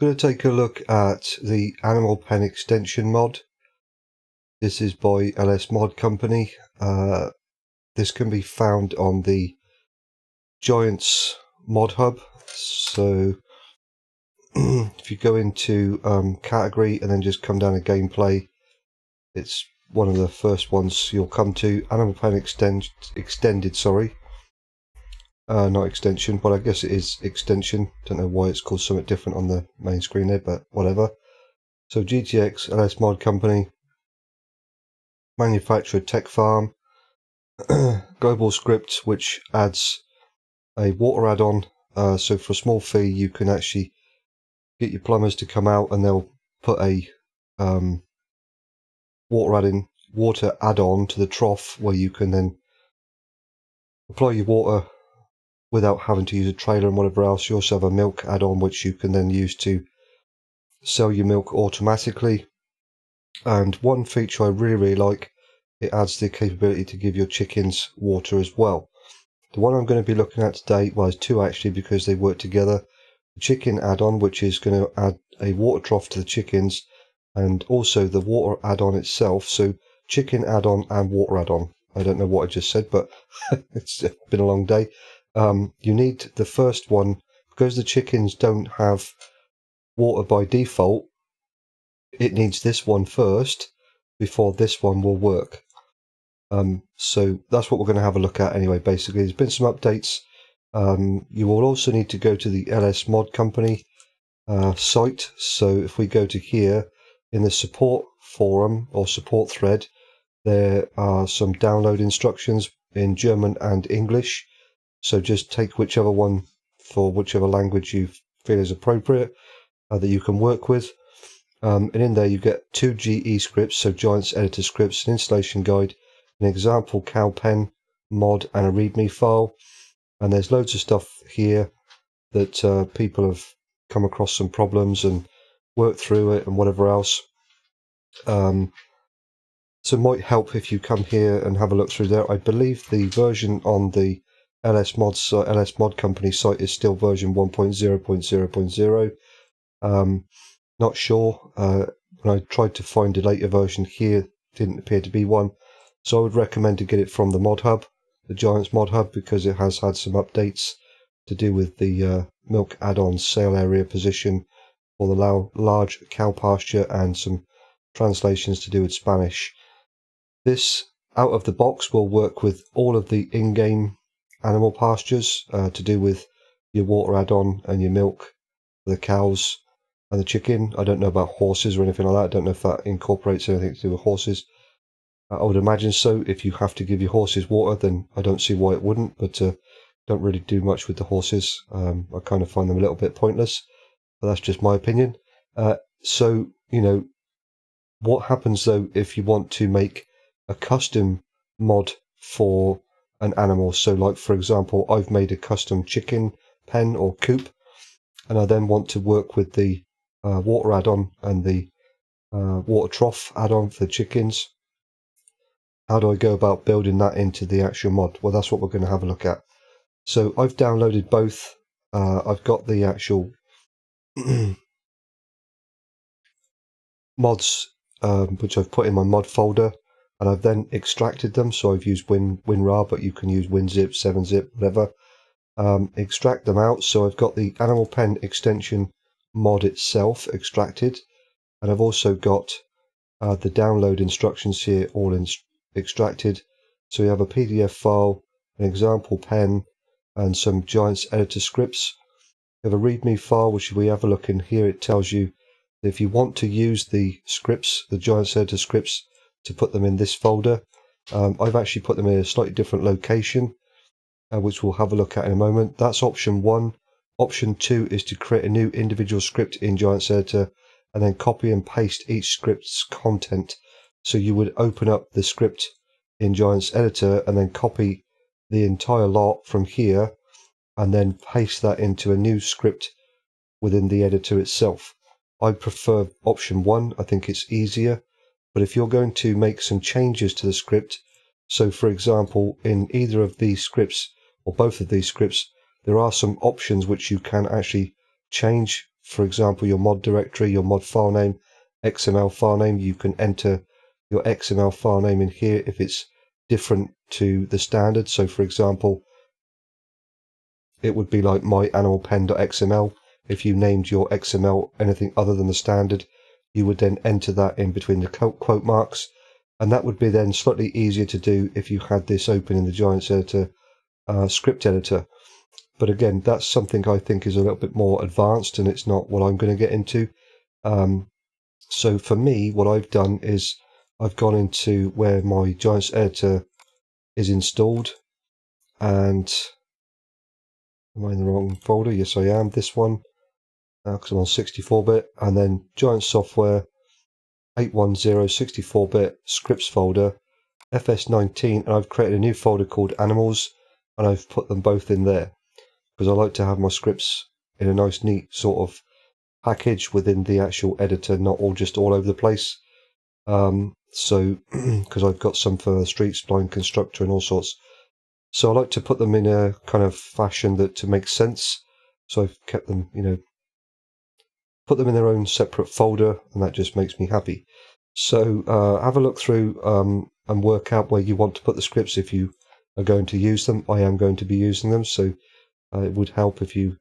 Going to take a look at the Animal Pen extension mod. This is by LS Mod Company. This can be found on the Giants mod hub. So if you go into category and then just come down to gameplay, it's one of the first ones you'll come to. Animal Pen extended, sorry. Not extension, but I guess it is extension. Don't know why it's called something different on the main screen there, but whatever. So GTX, LS Mod Company, manufacturer Tech Farm, global script which adds a water add-on. So for a small fee you can actually get your plumbers to come out and they'll put a water add-on to the trough where you can then apply your water without having to use a trailer and whatever else. You also have a milk add-on which you can then use to sell your milk automatically. And one feature I really like, it adds the capability to give your chickens water as well. The one I'm going to be looking at today, well, there's two actually because they work together. The chicken add-on, which is going to add a water trough to the chickens, and also the water add-on itself. So chicken add-on and water add-on. I don't know what I just said, but it's been a long day. You need the first one because the chickens don't have water by default. It needs this one first before this one will work. So that's what we're going to have a look at anyway. Basically, there's been some updates. You will also need to go to the LS Mod Company site. So if we go to here in the support forum or support thread, there are some download instructions in German and English. So just take whichever one for whichever language you feel is appropriate that you can work with. And in there you get 2 GE scripts, so Giants editor scripts, an installation guide, an example cow pen mod, and a readme file. And there's loads of stuff here that people have come across some problems and worked through it and whatever else. So it might help if you come here and have a look through there. I believe the version on the LS Mod Company site is still version 1.0.0.0. Not sure. When I tried to find a later version here, didn't appear to be one. So I would recommend to get it from the mod hub, the Giants mod hub, because it has had some updates to do with the milk add-on sale area position for the large cow pasture and some translations to do with Spanish. This out of the box will work with all of the in-game animal pastures to do with your water add-on and your milk for the cows and the chicken. I don't know about horses or anything like that. I don't know if that incorporates anything to do with horses. I would imagine so. If you have to give your horses water, then I don't see why it wouldn't, but don't really do much with the horses. I kind of find them a little bit pointless, but that's just my opinion. So, you know, what happens though if you want to make a custom mod for an animal? So like, for example, I've made a custom chicken pen or coop, and I then want to work with the water add-on and the water trough add-on for the chickens. How do I go about building that into the actual mod? Well, that's what we're going to have a look at. So I've downloaded both. I've got the actual mods, which I've put in my mod folder, and I've then extracted them. So I've used WinRAR, but you can use WinZip, 7-zip, whatever. Extract them out. So I've got the Animal Pen extension mod itself extracted, and I've also got the download instructions here all extracted. So you have a PDF file, an example pen, and some Giants editor scripts. You have a readme file, which if we have a look in here, it tells you that if you want to use the scripts, the Giants editor scripts, to put them in this folder. I've actually put them in a slightly different location, which we'll have a look at in a moment. That's option 1. Option 2 is to create a new individual script in Giants editor and then copy and paste each script's content. So you would open up the script in Giants editor and then copy the entire lot from here and then paste that into a new script within the editor itself. I prefer option 1. I think it's easier. But if you're going to make some changes to the script, so for example, in either of these scripts or both of these scripts, there are some options which you can actually change for example, your mod directory, your mod file name, XML file name. You can enter your XML file name in here if it's different to the standard. So for example, it would be like myanimalpen.xml. If you named your XML anything other than the standard, you would then enter that in between the quote marks, and that would be then slightly easier to do if you had this open in the Giants Editor script editor. But again, that's something I think is a little bit more advanced, and it's not what I'm going to get into. So for me, what I've done is I've gone into where my Giants Editor is installed, and am I in the wrong folder? Yes, I am. This one, because I'm on 64-bit, and then Giant Software 810 64-bit scripts folder, FS19, and I've created a new folder called Animals, and I've put them both in there because I like to have my scripts in a nice, neat sort of package within the actual editor, not all just all over the place. So, because I've got some for street spline constructor and all sorts. So I like to put them in a kind of fashion that to make sense. So I've kept them, put them in their own separate folder, and that just makes me happy. So have a look through and work out where you want to put the scripts if you are going to use them. I am going to be using them, so it would help if you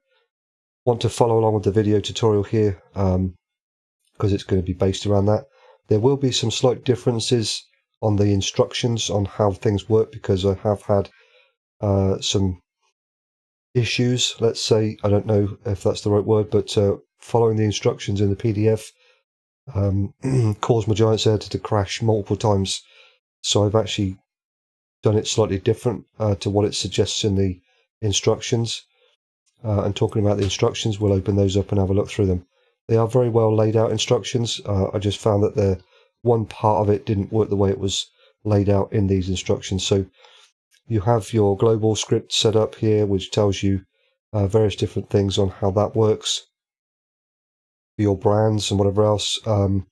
want to follow along with the video tutorial here, because it's going to be based around that. There will be some slight differences on the instructions on how things work, because I have had some issues, let's say. I don't know if that's the right word, but following the instructions in the PDF caused my Giants Editor to crash multiple times. So I've actually done it slightly different to what it suggests in the instructions. And talking about the instructions, we'll open those up and have a look through them. They are very well laid out instructions. I just found that the one part of it didn't work the way it was laid out in these instructions. So you have your global script set up here, which tells you various different things on how that works for your brands and whatever else. I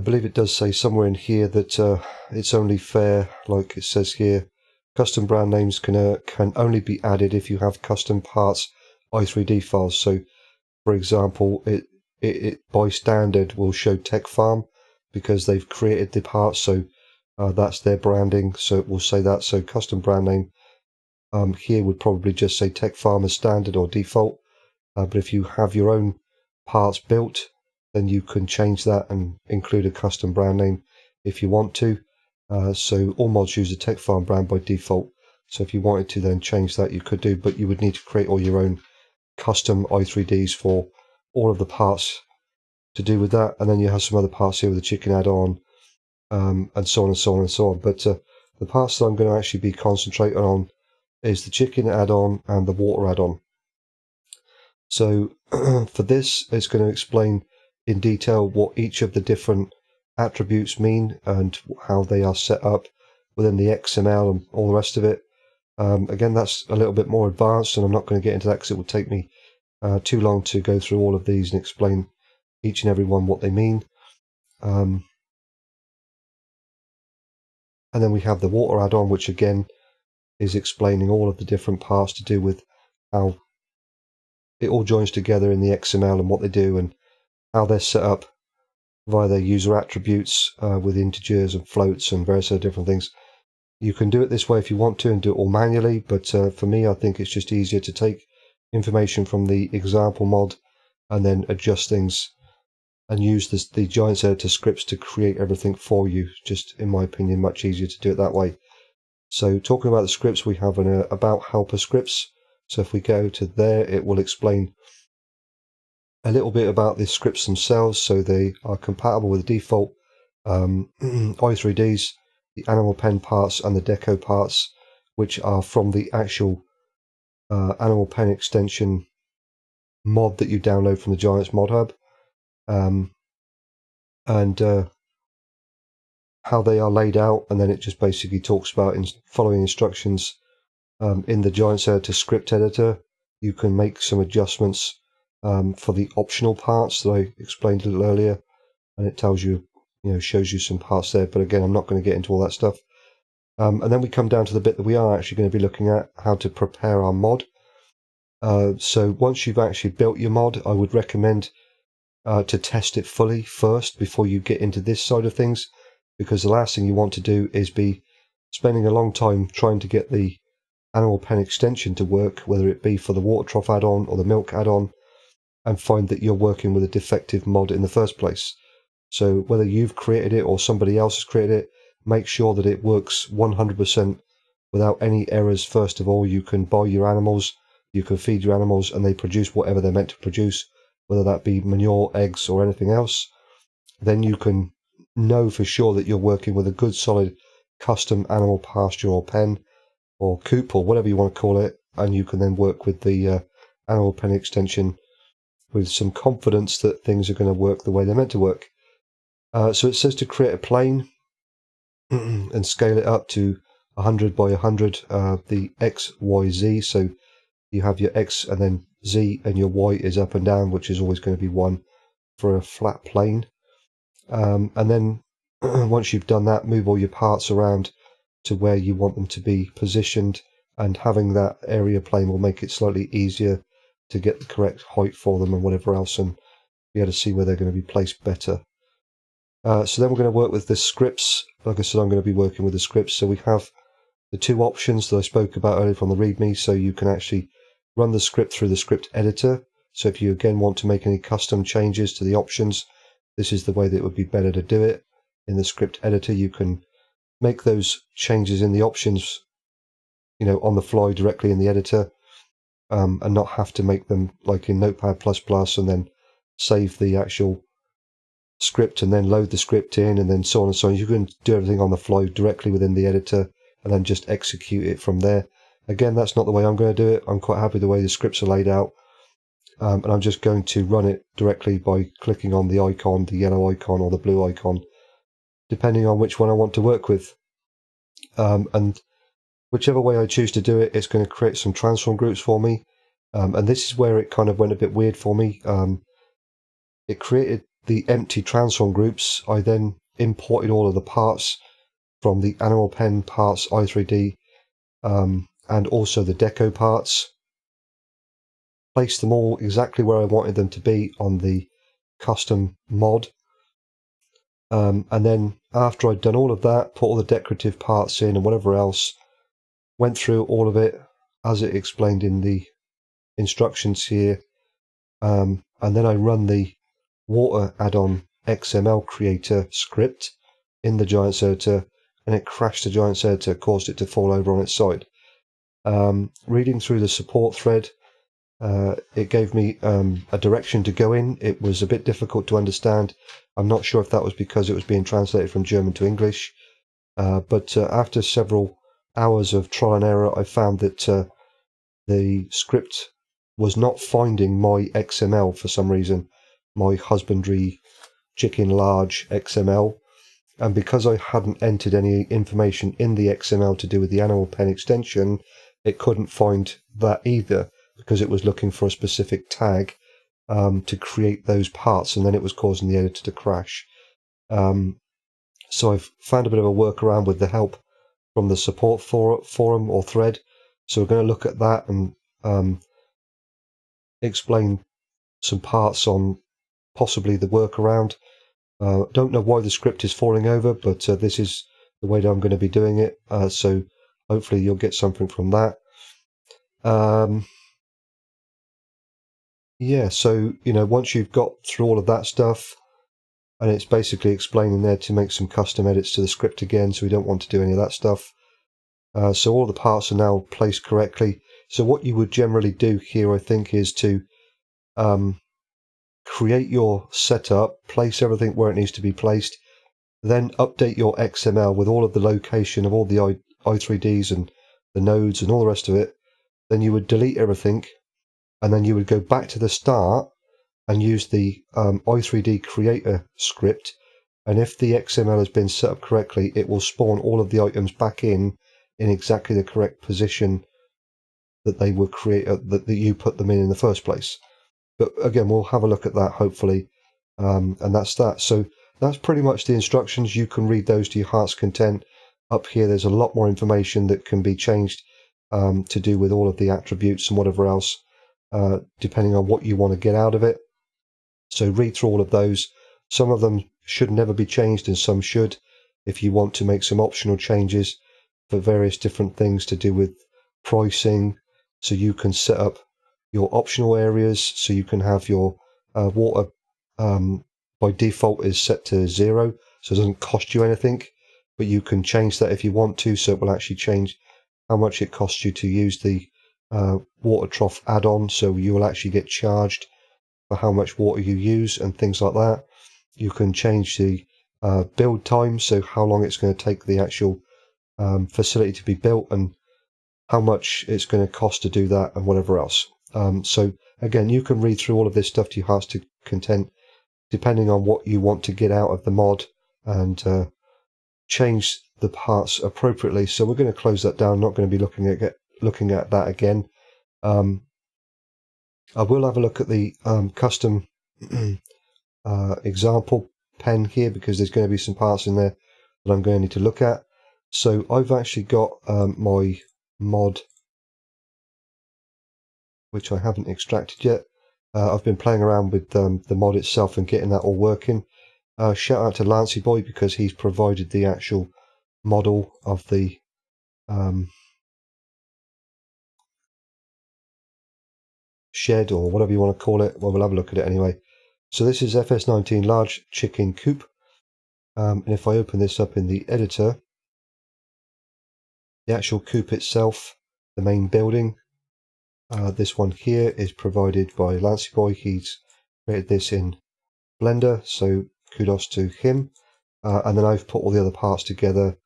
believe it does say somewhere in here that it's only fair, like it says here, custom brand names can only be added if you have custom parts i3D files. So, for example, it by standard will show Tech Farm because they've created the parts, so that's their branding. So it will say that. So custom brand name here would probably just say Tech Farm as standard or default. But if you have your own parts built, then you can change that and include a custom brand name if you want to. So all mods use a Tech Farm brand by default. So if you wanted to then change that, you could do, but you would need to create all your own custom i3Ds for all of the parts to do with that. And then you have some other parts here with the chicken add-on, and so on and so on and so on. But the parts that I'm going to actually be concentrating on is the chicken add-on and the water add-on. So for this, it's going to explain in detail what each of the different attributes mean and how they are set up within the XML and all the rest of it. Again, that's a little bit more advanced, and I'm not going to get into that because it would take me too long to go through all of these and explain each and every one what they mean. And then we have the water add-on, which again is explaining all of the different parts to do with how it all joins together in the XML and what they do and how they're set up via their user attributes with integers and floats and various other different things. You can do it this way if you want to and do it all manually, but for me, I think it's just easier to take information from the example mod and then adjust things and use the Giants Editor scripts to create everything for you. Just, in my opinion, much easier to do it that way. So talking about the scripts, we have an about helper scripts. So if we go to there, it will explain a little bit about the scripts themselves. So they are compatible with the default i3Ds, the Animal Pen parts and the Deco parts, which are from the actual Animal Pen extension mod that you download from the Giants Mod Hub. And how they are laid out, and then it just basically talks about following instructions in the Giants Editor script editor. You can make some adjustments for the optional parts that I explained a little earlier, and it tells you, shows you some parts there. But again, I'm not going to get into all that stuff. And then we come down to the bit that we are actually going to be looking at, how to prepare our mod. So once you've actually built your mod, I would recommend to test it fully first before you get into this side of things, because the last thing you want to do is be spending a long time trying to get the animal pen extension to work, whether it be for the water trough add-on or the milk add-on, and find that you're working with a defective mod in the first place. So whether you've created it or somebody else has created it, make sure that it works 100% without any errors. First of all, you can buy your animals, you can feed your animals, and they produce whatever they're meant to produce, whether that be manure, eggs, or anything else. Then you can know for sure that you're working with a good solid custom animal pasture or pen or coop or whatever you want to call it, and you can then work with the animal pen extension with some confidence that things are going to work the way they're meant to work. So it says to create a plane and scale it up to 100 by 100, the X, Y, Z. So you have your X and then Z, and your Y is up and down, which is always going to be 1 for a flat plane. And then once you've done that, move all your parts around to where you want them to be positioned, and having that area plane will make it slightly easier to get the correct height for them and whatever else, and be able to see where they're going to be placed better. So then we're going to work with the scripts. Like I said, I'm going to be working with the scripts. So we have the two options that I spoke about earlier from the README, so you can actually run the script through the script editor. So if you again want to make any custom changes to the options, this is the way that it would be better to do it. In the script editor, you can make those changes in the options, on the fly directly in the editor, and not have to make them like in Notepad++ and then save the actual script and then load the script in and then so on and so on. You can do everything on the fly directly within the editor and then just execute it from there. Again, that's not the way I'm going to do it. I'm quite happy the way the scripts are laid out, and I'm just going to run it directly by clicking on the icon, the yellow icon or the blue icon, depending on which one I want to work with. And whichever way I choose to do it, it's going to create some transform groups for me. And this is where it kind of went a bit weird for me. It created the empty transform groups. I then imported all of the parts from the Animal Pen parts i3D, and also the deco parts. Placed them all exactly where I wanted them to be on the custom mod. And then after I'd done all of that, put all the decorative parts in and whatever else, went through all of it as it explained in the instructions here, and then I run the water add-on XML creator script in the Giants editor, and it crashed the Giants editor, caused it to fall over on its side. Reading through the support thread, it gave me a direction to go in. It was a bit difficult to understand. I'm not sure if that was because it was being translated from German to English, but after several hours of trial and error, I found that the script was not finding my XML for some reason, my husbandry chicken large XML. And because I hadn't entered any information in the XML to do with the animal pen extension, it couldn't find that either, because it was looking for a specific tag to create those parts, and then it was causing the editor to crash. So I've found a bit of a workaround with the help from the support forum or thread. So we're going to look at that and explain some parts on possibly the workaround. Don't know why the script is falling over, but this is the way that I'm going to be doing it. So hopefully you'll get something from that. Yeah, so once you've got through all of that stuff, and it's basically explaining there to make some custom edits to the script again, so we don't want to do any of that stuff. So all the parts are now placed correctly. So what you would generally do here, I think, is to create your setup, place everything where it needs to be placed, then update your XML with all of the location of all the i3Ds and the nodes and all the rest of it. Then you would delete everything, and then you would go back to the start and use the i3D creator script. And if the XML has been set up correctly, it will spawn all of the items back in exactly the correct position that they were created, that you put them in the first place. But again, we'll have a look at that hopefully, and that's that. So that's pretty much the instructions. You can read those to your heart's content. Up here, there's a lot more information that can be changed to do with all of the attributes and whatever else. depending on what you want to get out of it. So read through all of those. Some of them should never be changed and some should, if you want to make some optional changes for various different things to do with pricing. So you can set up your optional areas, so you can have your water by default is set to 0, so it doesn't cost you anything, but you can change that if you want to, so it will actually change how much it costs you to use the water trough add-on, so you will actually get charged for how much water you use and things like that. You can change the build time, so how long it's going to take the actual facility to be built and how much it's going to cost to do that and whatever else. So again, you can read through all of this stuff to your heart's content, depending on what you want to get out of the mod, and change the parts appropriately. So we're going to close that down. Not going to be looking at that again. I will have a look at the custom example pen here, because there's going to be some parts in there that I'm going to need to look at. So I've actually got my mod, which I haven't extracted yet. I've been playing around with the mod itself and getting that all working. Shout out to Lancey Boy, because he's provided the actual model of the shed, or whatever you want to call it. Well, we'll have a look at it anyway. So this is FS19 large chicken coop, and if I open this up in the editor, the actual coop itself, the main building, this one here is provided by Lancey Boy. He's created this in Blender, so kudos to him. And then I've put all the other parts together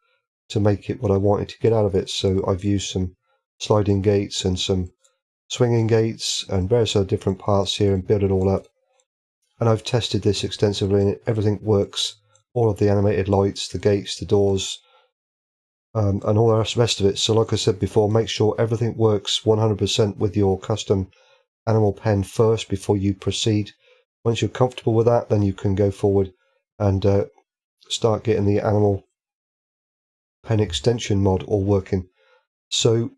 to make it what I wanted to get out of it. So I've used some sliding gates and some swinging gates and various other different parts here and built it all up. And I've tested this extensively, and everything works. All of the animated lights, the gates, the doors, and all the rest of it. So like I said before, make sure everything works 100% with your custom animal pen first before you proceed. Once you're comfortable with that, then you can go forward and start getting the animal pen extension mod all working. So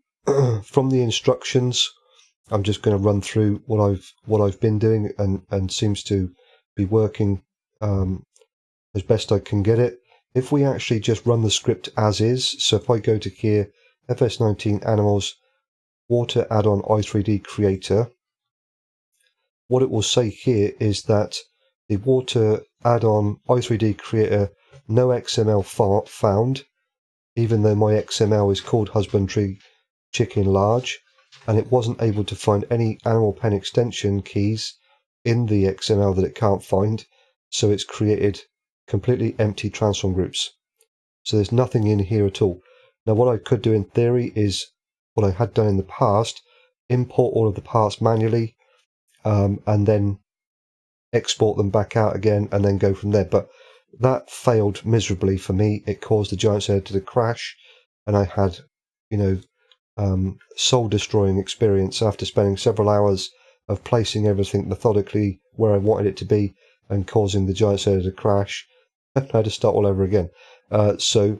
from the instructions, I'm just going to run through what I've been doing, and seems to be working as best I can get it. If we actually just run the script as is, so if I go to here, FS19 Animals, Water Add-on i3D Creator, what it will say here is that the Water Add-on i3D Creator, no XML found, even though my XML is called Husbandry Chicken Large, and it wasn't able to find any animal pen extension keys in the XML that it can't find, so it's created completely empty transform groups. So there's nothing in here at all. Now what I could do in theory is what I had done in the past, import all of the parts manually, and then export them back out again and then go from there. But that failed miserably for me. It caused the Giants editor to crash, and I had, soul destroying experience after spending several hours of placing everything methodically where I wanted it to be and causing the Giants editor to crash. I had to start all over again. So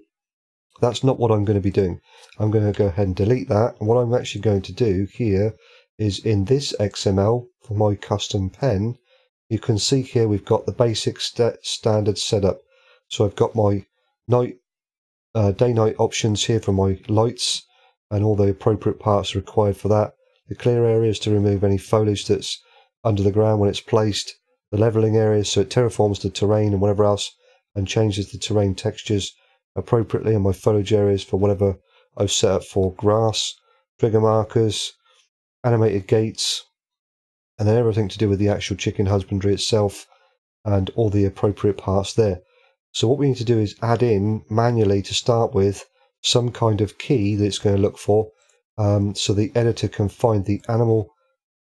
that's not what I'm going to be doing. I'm going to go ahead and delete that. And what I'm actually going to do here is in this XML for my custom pen, you can see here we've got the basic standard setup. So I've got my day-night options here for my lights, and all the appropriate parts required for that. The clear areas to remove any foliage that's under the ground when it's placed. The leveling areas, so it terraforms the terrain and whatever else, and changes the terrain textures appropriately, and my foliage areas for whatever I've set up for grass, trigger markers, animated gates, and then everything to do with the actual chicken husbandry itself and all the appropriate parts there. So what we need to do is add in manually to start with some kind of key that it's going to look for, so the editor can find the animal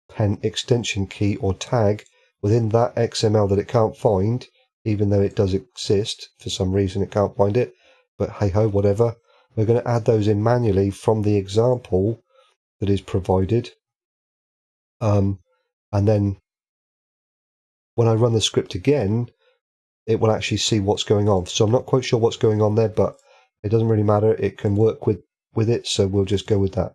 pen extension key or tag within that XML that it can't find, even though it does exist. For some reason it can't find it, but hey ho, whatever. We're going to add those in manually from the example that is provided, and then when I run the script again, it will actually see what's going on. So I'm not quite sure what's going on there, but it doesn't really matter. It can work with it, so we'll just go with that.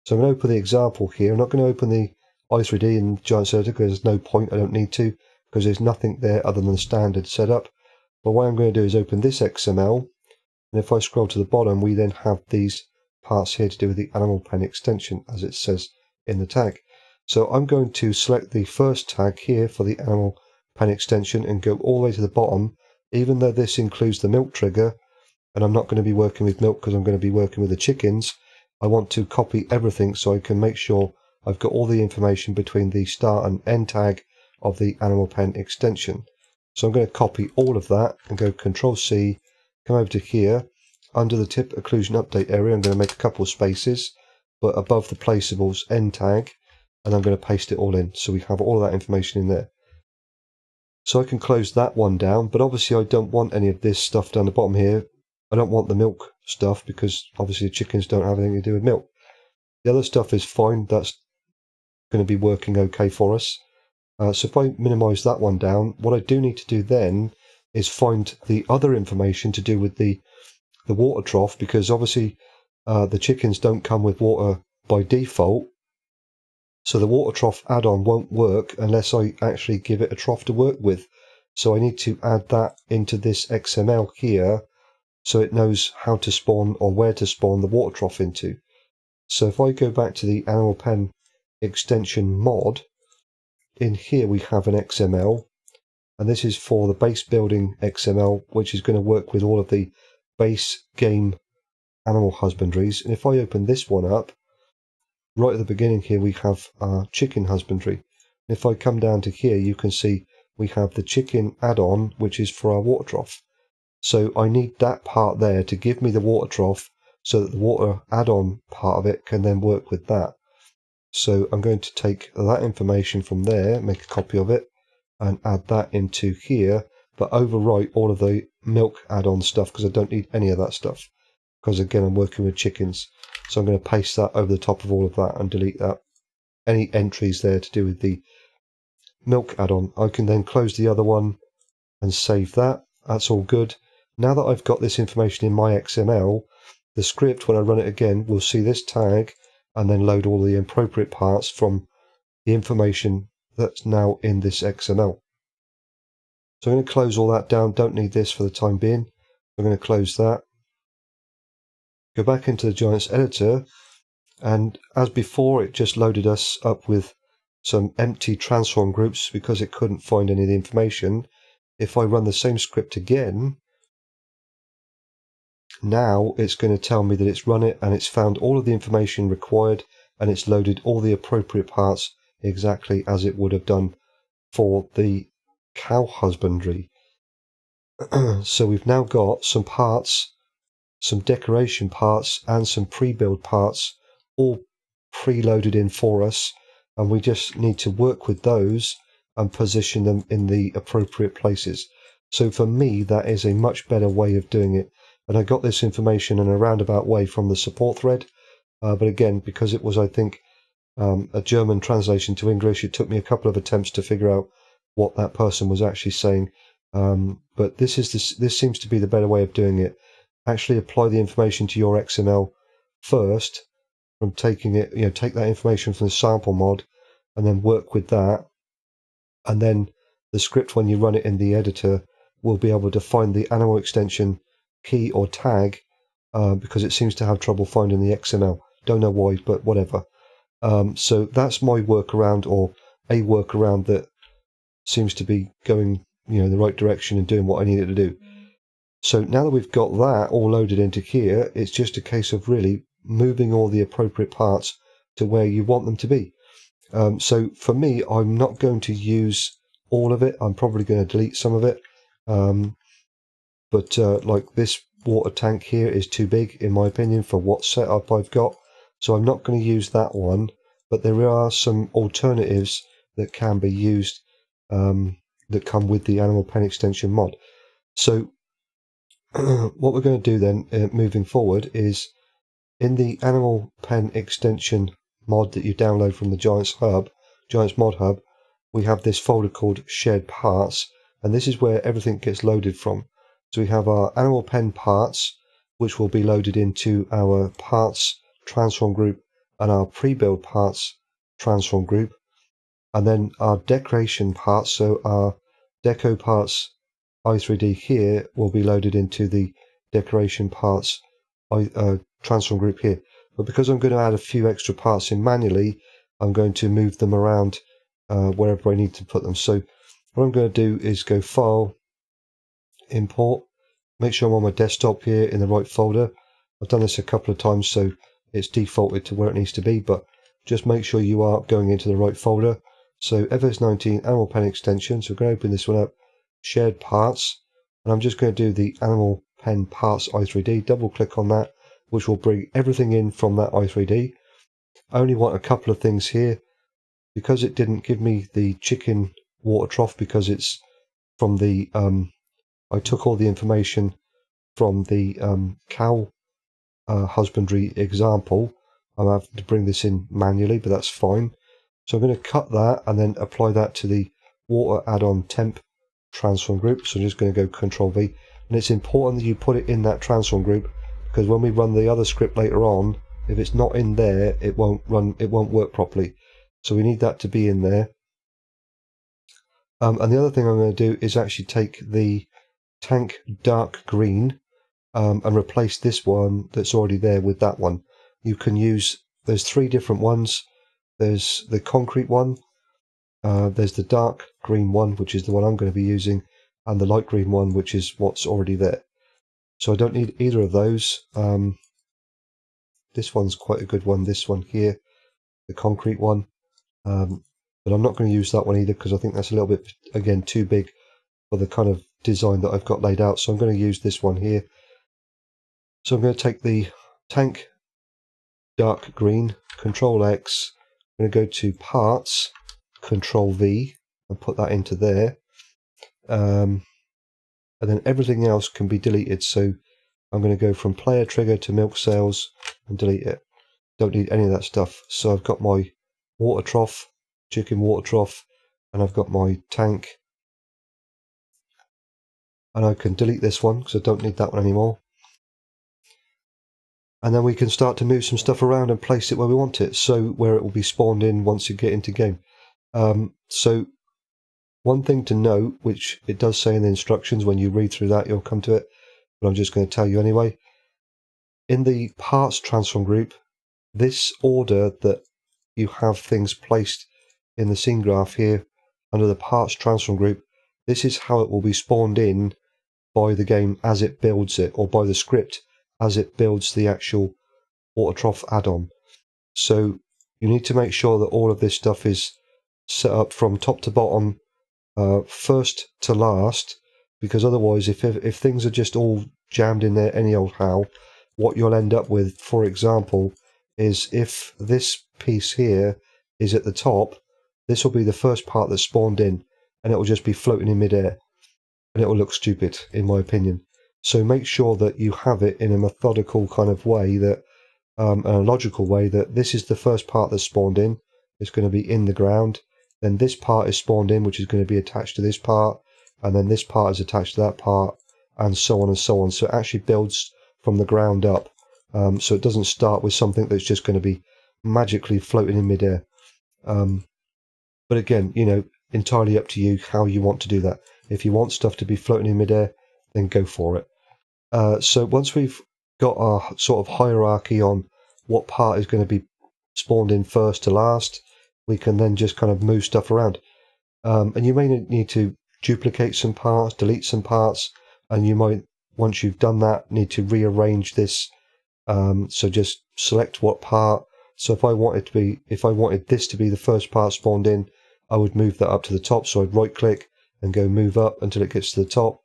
So I'm going to open the example here. I'm not going to open the i3D and Giants Editor because there's no point, I don't need to, because there's nothing there other than the standard setup. But what I'm going to do is open this XML, and if I scroll to the bottom, we then have these parts here to do with the animal pen extension, as it says in the tag. So I'm going to select the first tag here for the animal pen extension and go all the way to the bottom, even though this includes the milk trigger, and I'm not going to be working with milk because I'm going to be working with the chickens. I want to copy everything so I can make sure I've got all the information between the start and end tag of the animal pen extension. So I'm going to copy all of that and go Control C, come over to here. Under the tip occlusion update area, I'm going to make a couple of spaces, but above the placeables end tag, and I'm going to paste it all in. So we have all that information in there. So I can close that one down, but obviously I don't want any of this stuff down the bottom here. I don't want the milk stuff because obviously the chickens don't have anything to do with milk. The other stuff is fine. That's going to be working okay for us. So if I minimize that one down, what I do need to do then is find the other information to do with the water trough, because obviously the chickens don't come with water by default. So the water trough add-on won't work unless I actually give it a trough to work with. So I need to add that into this XML here so it knows how to spawn or where to spawn the water trough into. So if I go back to the animal pen extension mod, in here we have an XML, and this is for the base building XML, which is going to work with all of the base game animal husbandries. And if I open this one up, right at the beginning here we have our chicken husbandry. And if I come down to here, you can see we have the chicken add-on, which is for our water trough. So I need that part there to give me the water trough so that the water add-on part of it can then work with that. So I'm going to take that information from there, make a copy of it, and add that into here, but overwrite all of the milk add-on stuff because I don't need any of that stuff. Because again, I'm working with chickens. So I'm going to paste that over the top of all of that and delete that. Any entries there to do with the milk add-on. I can then close the other one and save that. That's all good. Now that I've got this information in my XML, the script, when I run it again, will see this tag and then load all the appropriate parts from the information that's now in this XML. So I'm going to close all that down. Don't need this for the time being. I'm going to close that. Go back into the Giants editor, and as before, it just loaded us up with some empty transform groups because it couldn't find any of the information. If I run the same script again, now it's going to tell me that it's run it and it's found all of the information required and it's loaded all the appropriate parts exactly as it would have done for the cow husbandry. So we've now got some parts, some decoration parts and some pre-build parts all preloaded in for us, and we just need to work with those and position them in the appropriate places. So for me, that is a much better way of doing it. And I got this information in a roundabout way from the support thread. But again, because it was, I think, a German translation to English, it took me a couple of attempts to figure out what that person was actually saying. But this seems to be the better way of doing it. Actually apply the information to your XML first from taking it, take that information from the sample mod and then work with that. And then the script, when you run it in the editor, will be able to find the animal extension key or tag because it seems to have trouble finding the XML. Don't know why, but whatever. So that's my workaround, or a workaround that seems to be going, in the right direction and doing what I need it to do. So now that we've got that all loaded into here, it's just a case of really moving all the appropriate parts to where you want them to be. So for me, I'm not going to use all of it. I'm probably going to delete some of it. But like this water tank here is too big, in my opinion, for what setup I've got. So I'm not going to use that one. But there are some alternatives that can be used that come with the Animal Pen Extension mod. So what we're going to do then, moving forward, is in the Animal Pen Extension mod that you download from the Giants Mod Hub, we have this folder called Shared Parts, and this is where everything gets loaded from. So we have our Animal Pen parts, which will be loaded into our parts transform group and our pre-build parts transform group. and then our decoration parts, so our deco parts i3D here will be loaded into the decoration parts transform group here. But because I'm going to add a few extra parts in manually, I'm going to move them around wherever I need to put them. So what I'm going to do is go File, Import, make sure I'm on my desktop here in the right folder. I've done this a couple of times, so it's defaulted to where it needs to be, but just make sure you are going into the right folder. So FS19 Animal Pen Extension, so we're going to open this one up, Shared Parts, and I'm just going to do the Animal Pen Parts i3D, double click on that, which will bring everything in from that i3D. I only want a couple of things here, because it didn't give me the chicken water trough because it's from the, I took all the information from the cow husbandry example. I'm having to bring this in manually, but that's fine. So I'm going to cut that and then apply that to the water add-on temp transform group. So I'm just going to go Control V, and it's important that you put it in that transform group, because when we run the other script later on, if it's not in there, it won't work properly. So we need that to be in there. And the other thing I'm going to do is actually take the tank dark green and replace this one that's already there with that one. You can use, there's 3 different ones. There's the concrete one, there's the dark green one, which is the one I'm going to be using, and the light green one, which is what's already there. So I don't need either of those. This one's quite a good one, this one here, the concrete one. But I'm not going to use that one either, because I think that's a little bit, again, too big for the kind of design that I've got laid out. So I'm going to use this one here. So I'm going to take the tank dark green, Control X, I'm going to go to Parts, Control V, and put that into there. And then everything else can be deleted. So I'm going to go from player trigger to milk sales and delete it. Don't need any of that stuff. So I've got my water trough, chicken water trough, and I've got my tank. And I can delete this one because I don't need that one anymore. And then we can start to move some stuff around and place it where we want it, so where it will be spawned in once you get into game. So one thing to note, which it does say in the instructions, when you read through that you'll come to it, but I'm just going to tell you anyway. In the parts transform group, this order that you have things placed in the scene graph here under the parts transform group, this is how it will be spawned in by the game as it builds it, or by the script as it builds the actual water trough add-on. So you need to make sure that all of this stuff is set up from top to bottom, first to last, because otherwise if things are just all jammed in there any old how, what you'll end up with, for example, is if this piece here is at the top, this will be the first part that's spawned in, and it will just be floating in midair, and it will look stupid, in my opinion. So make sure that you have it in a methodical kind of way, that and a logical way, that this is the first part that's spawned in. It's going to be in the ground. Then this part is spawned in, which is going to be attached to this part, and then this part is attached to that part, and so on and so on. So it actually builds from the ground up. So it doesn't start with something that's just going to be magically floating in midair. But again, entirely up to you how you want to do that. If you want stuff to be floating in midair, then go for it. So once we've got our sort of hierarchy on what part is going to be spawned in first to last, we can then just kind of move stuff around. And you may need to duplicate some parts, delete some parts, and you might, once you've done that, need to rearrange this. So just select what part. So if I wanted this to be the first part spawned in, I would move that up to the top. So I'd right click and go move up until it gets to the top,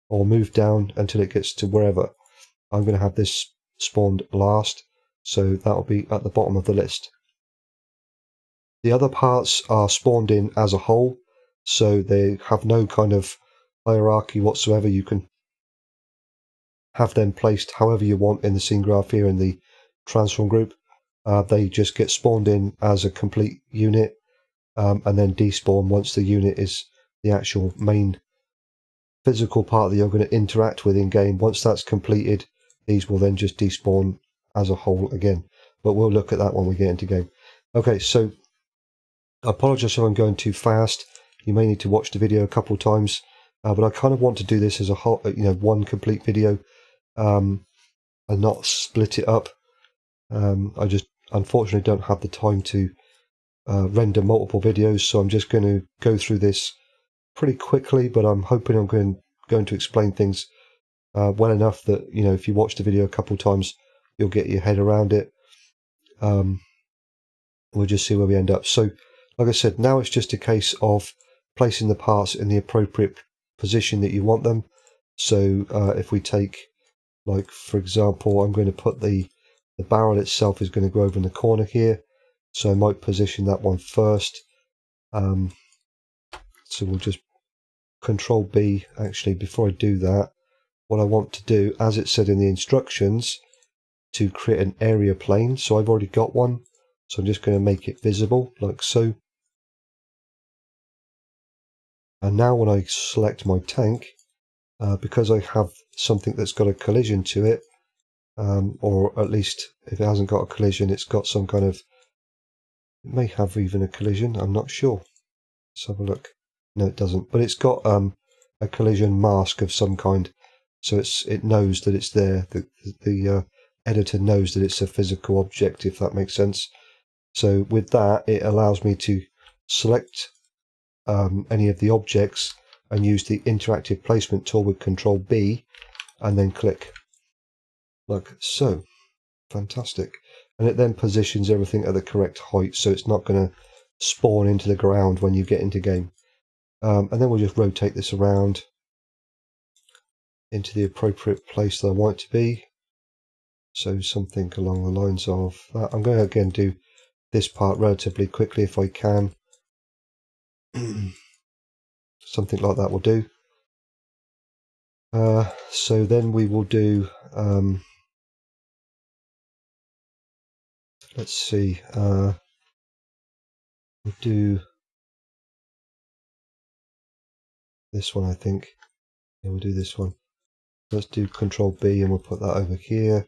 or move down until it gets to wherever. I'm going to have this spawned last, so that'll be at the bottom of the list. The other parts are spawned in as a whole, so they have no kind of hierarchy whatsoever. You can have them placed however you want in the scene graph here in the transform group. They just get spawned in as a complete unit, and then despawn once the unit is the actual main physical part that you're going to interact with in game. Once that's completed, these will then just despawn as a whole again. But we'll look at that when we get into game. Okay, so I apologise if I'm going too fast. You may need to watch the video a couple of times, but I kind of want to do this as a whole, one complete video, and not split it up. I just unfortunately don't have the time to render multiple videos, so I'm just going to go through this pretty quickly, but I'm hoping I'm going to explain things well enough that, if you watch the video a couple of times, you'll get your head around it. We'll just see where we end up. So, like I said, now it's just a case of placing the parts in the appropriate position that you want them. So if we take, like, for example, I'm going to put the barrel itself is going to go over in the corner here. So I might position that one first. So we'll just Control B. Actually, before I do that, what I want to do, as it said in the instructions, to create an area plane. So I've already got one. So I'm just going to make it visible, like so. And now when I select my tank, because I have something that's got a collision to it, or at least if it hasn't got a collision, it's got some kind of, it may have even a collision, I'm not sure. Let's have a look. No, it doesn't, but it's got a collision mask of some kind, so it knows that it's there. The editor knows that it's a physical object, if that makes sense. So with that, it allows me to select any of the objects and use the interactive placement tool with Control B and then click, like so. Fantastic. And it then positions everything at the correct height, so it's not going to spawn into the ground when you get into game. And then we'll just rotate this around into the appropriate place that I want it to be. So something along the lines of that. I'm going to again do this part relatively quickly if I can. Something like that will do. So then we will do, let's see, we'll do this one, I think. Yeah, we'll do this one. Let's do Control B and we'll put that over here.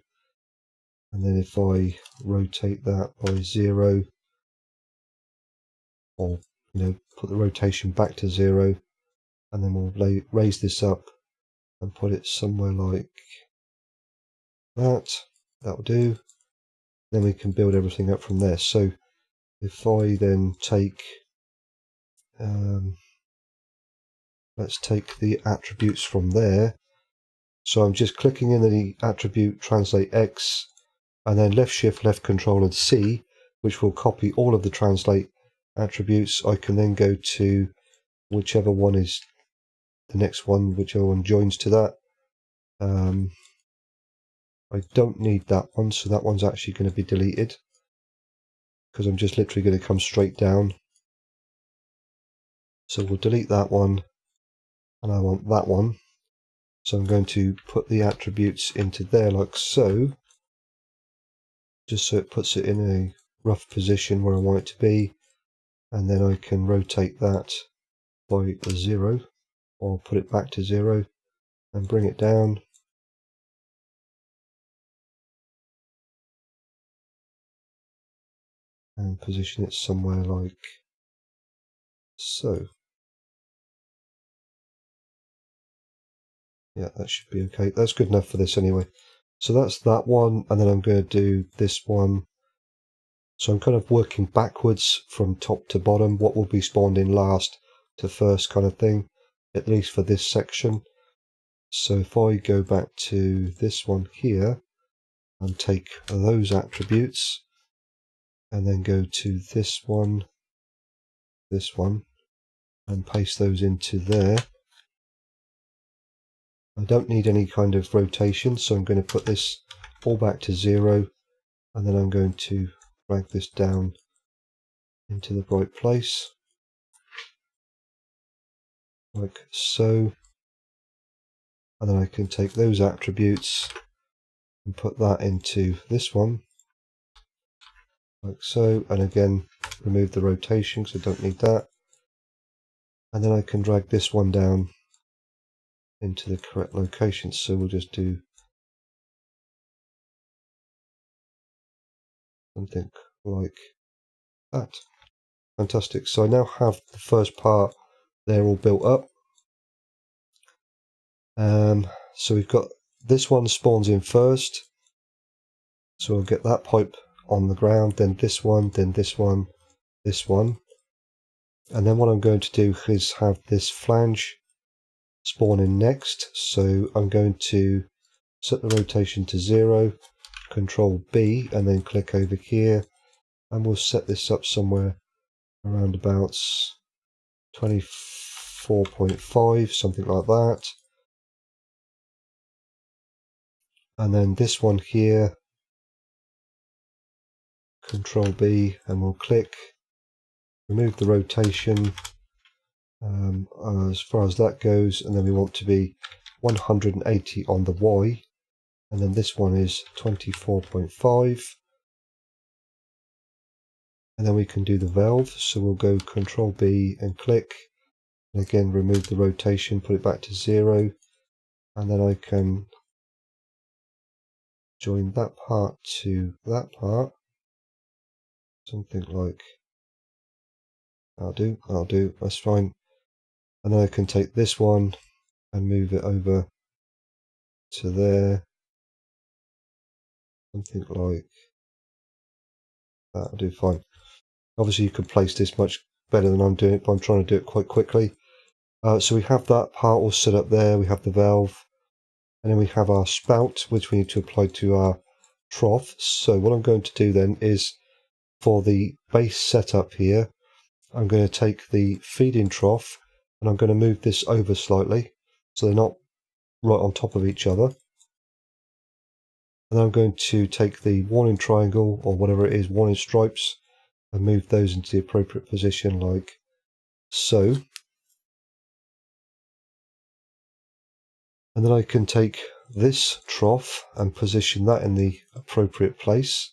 And then if I rotate that by 0, or put the rotation back to 0, and then we'll raise this up and put it somewhere like that. That'll do. Then we can build everything up from there. So if I then take, let's take the attributes from there. So I'm just clicking in the attribute translate X, and then left shift, left control and C, which will copy all of the translate attributes. I can then go to whichever one is the next one, whichever one joins to that. I don't need that one, so that one's actually going to be deleted because I'm just literally going to come straight down. So we'll delete that one, and I want that one. So I'm going to put the attributes into there like so, just so it puts it in a rough position where I want it to be. And then I can rotate that by 0, or put it back to 0 and bring it down. And position it somewhere like so. Yeah, that should be okay. That's good enough for this anyway. So that's that one, and then I'm going to do this one. So I'm kind of working backwards from top to bottom, what will be spawned in last to first kind of thing, at least for this section. So if I go back to this one here and take those attributes and then go to this one, and paste those into there. I don't need any kind of rotation, so I'm going to put this all back to 0, and then I'm going to drag this down into the right place, like so. And then I can take those attributes and put that into this one, like so. And again, remove the rotation because I don't need that. And then I can drag this one down into the correct location. So we'll just do something like that. fantastic. So I now have the first part there all built up. So we've got this one spawns in first. So we'll get that pipe on the ground, then this one, then this one, this one. And then what I'm going to do is have this flange spawn in next. So I'm going to set the rotation to 0, Control B, and then click over here. And we'll set this up somewhere around about 24.5, something like that. And then this one here, Control B, and we'll click, remove the rotation as far as that goes, and then we want to be 180 on the Y, and then this one is 24.5, and then we can do the valve. So we'll go Control B and click, and again remove the rotation, put it back to 0, and then I can join that part to that part, something like I'll do, that's fine. And then I can take this one and move it over to there, something like that'll do fine. Obviously you could place this much better than I'm doing it, but I'm trying to do it quite quickly. So we have that part all set up there, we have the valve, and then we have our spout, which we need to apply to our trough. So what I'm going to do then is, for the base setup here, I'm going to take the feed-in trough and I'm going to move this over slightly so they're not right on top of each other. And then I'm going to take the warning triangle, or whatever it is, warning stripes, and move those into the appropriate position like so. And then I can take this trough and position that in the appropriate place.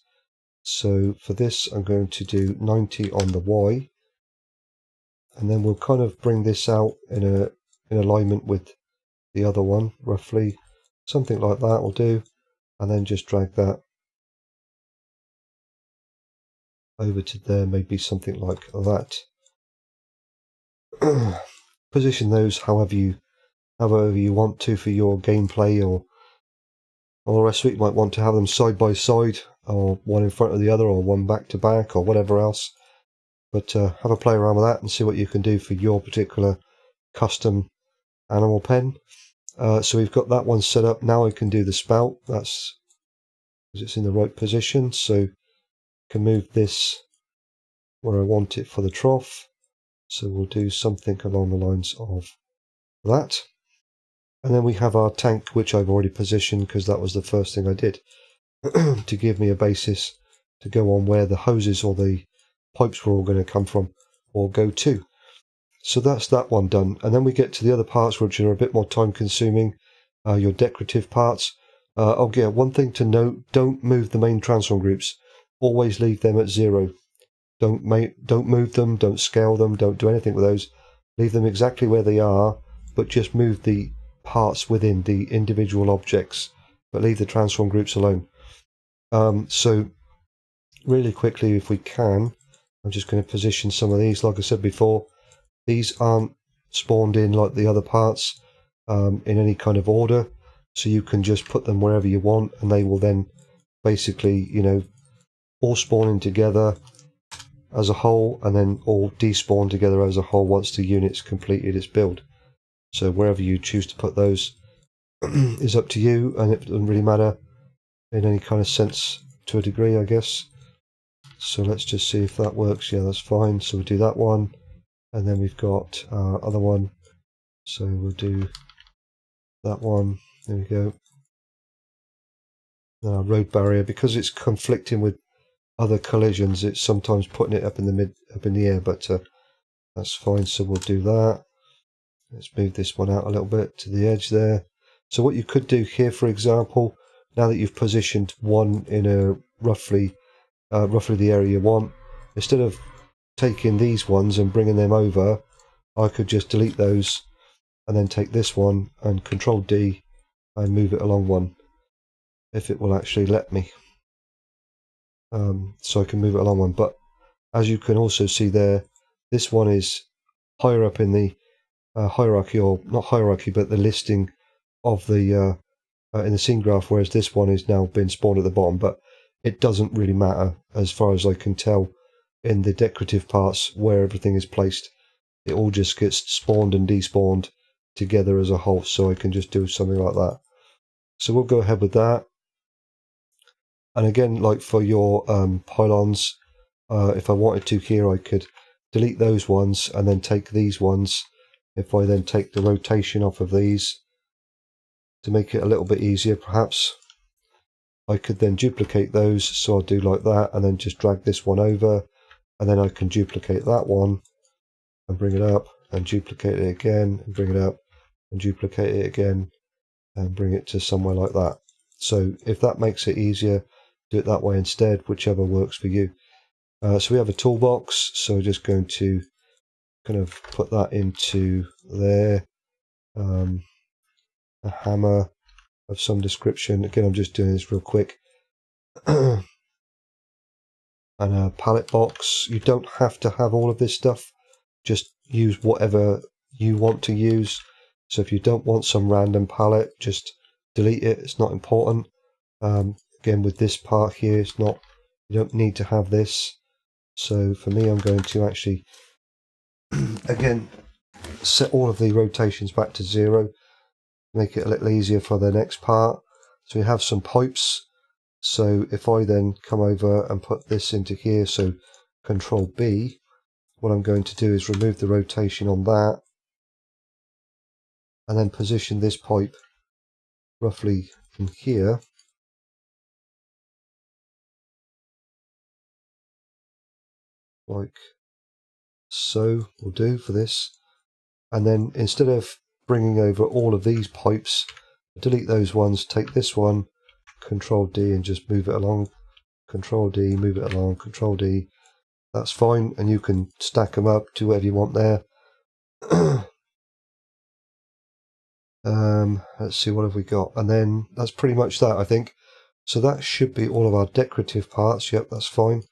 So for this I'm going to do 90 on the Y, and then we'll kind of bring this out in alignment with the other one, roughly something like that will do, and then just drag that over to there, maybe something like that. Position those however you want to for your gameplay, or the rest of it. You might want to have them side by side, or one in front of the other, or one back to back, or whatever else. But have a play around with that and see what you can do for your particular custom animal pen. So we've got that one set up. Now I can do the spout. That's because it's in the right position. So I can move this where I want it for the trough. So we'll do something along the lines of that. And then we have our tank, which I've already positioned because that was the first thing I did to give me a basis to go on where the hoses or the pipes were all going to come from or go to. So that's that one done. And then we get to the other parts which are a bit more time consuming, your decorative parts. Oh yeah, one thing to note, don't move the main transform groups. Always leave them at 0. Don't move them, don't scale them, don't do anything with those. Leave them exactly where they are, but just move the parts within the individual objects, but leave the transform groups alone. So really quickly, if we can, I'm just going to position some of these. Like I said before, these aren't spawned in like the other parts in any kind of order, so you can just put them wherever you want and they will then basically, you know, all spawn in together as a whole and then all despawn together as a whole once the unit's completed its build. So wherever you choose to put those is up to you, and it doesn't really matter in any kind of sense to a degree, I guess. So let's just see if that works. Yeah, that's fine. So we'll do that one, and then we've got our other one. So we'll do that one. There we go. Road barrier, because it's conflicting with other collisions, it's sometimes putting it up in the air, but that's fine. So we'll do that. Let's move this one out a little bit to the edge there. So what you could do here, for example, now that you've positioned one in a roughly the area you want, instead of taking these ones and bringing them over, I could just delete those and then take this one and Control D and move it along one, if it will actually let me. So I can move it along one. But as you can also see there, this one is higher up in the hierarchy, or not hierarchy, but the listing of the in the scene graph, whereas this one is now been spawned at the bottom. But it doesn't really matter as far as I can tell in the decorative parts where everything is placed. It all just gets spawned and despawned together as a whole, so I can just do something like that. So we'll go ahead with that. And again, like for your pylons, if I wanted to here, I could delete those ones and then take these ones. If I then take the rotation off of these to make it a little bit easier, perhaps I could then duplicate those. So I'll do like that and then just drag this one over, and then I can duplicate that one and bring it up and duplicate it again and bring it up and duplicate it again and bring it to somewhere like that. So if that makes it easier, do it that way instead, whichever works for you. So we have a toolbox, so we're just going to kind of put that into there. A hammer of some description. Again, I'm just doing this real quick. And a pallet box. You don't have to have all of this stuff. Just use whatever you want to use. So if you don't want some random pallet, just delete it. It's not important. Again, with this part here, it's not. You don't need to have this. So for me, I'm going to actually again set all of the rotations back to 0. Make it a little easier for the next part. So we have some pipes. So if I then come over and put this into here, so Control B, what I'm going to do is remove the rotation on that and then position this pipe roughly in here. Like so will do for this. And then instead of bringing over all of these pipes, delete those ones, take this one, Control D, and just move it along. Control D, move it along, Control D. That's fine, and you can stack them up, do whatever you want there. Let's see, what have we got? And then that's pretty much that, I think. So that should be all of our decorative parts. Yep, that's fine.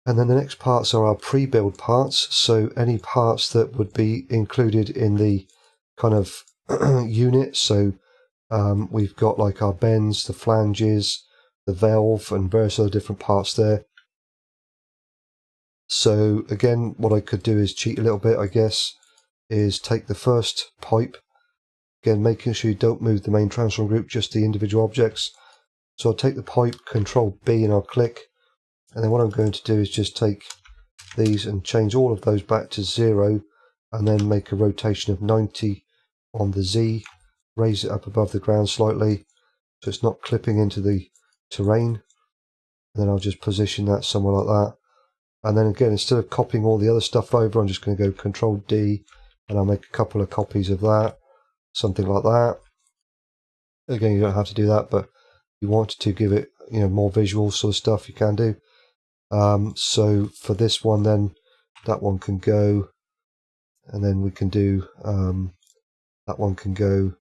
And then the next parts are our pre-build parts. So any parts that would be included in the kind of unit. So we've got like our bends, the flanges, the valve, and various other different parts there. So again, what I could do is cheat a little bit, I guess, is take the first pipe. Again, making sure you don't move the main transform group, just the individual objects. So I'll take the pipe, Control B, and I'll click. And then what I'm going to do is just take these and change all of those back to 0, and then make a rotation of 90 on the Z, raise it up above the ground slightly so it's not clipping into the terrain. And then I'll just position that somewhere like that. And then again, instead of copying all the other stuff over, I'm just going to go Control D, and I'll make a couple of copies of that, something like that. Again, you don't have to do that, but if you want to give it, more visual sort of stuff, you can do. So for this one, then that one can go, and then we can do that one can go,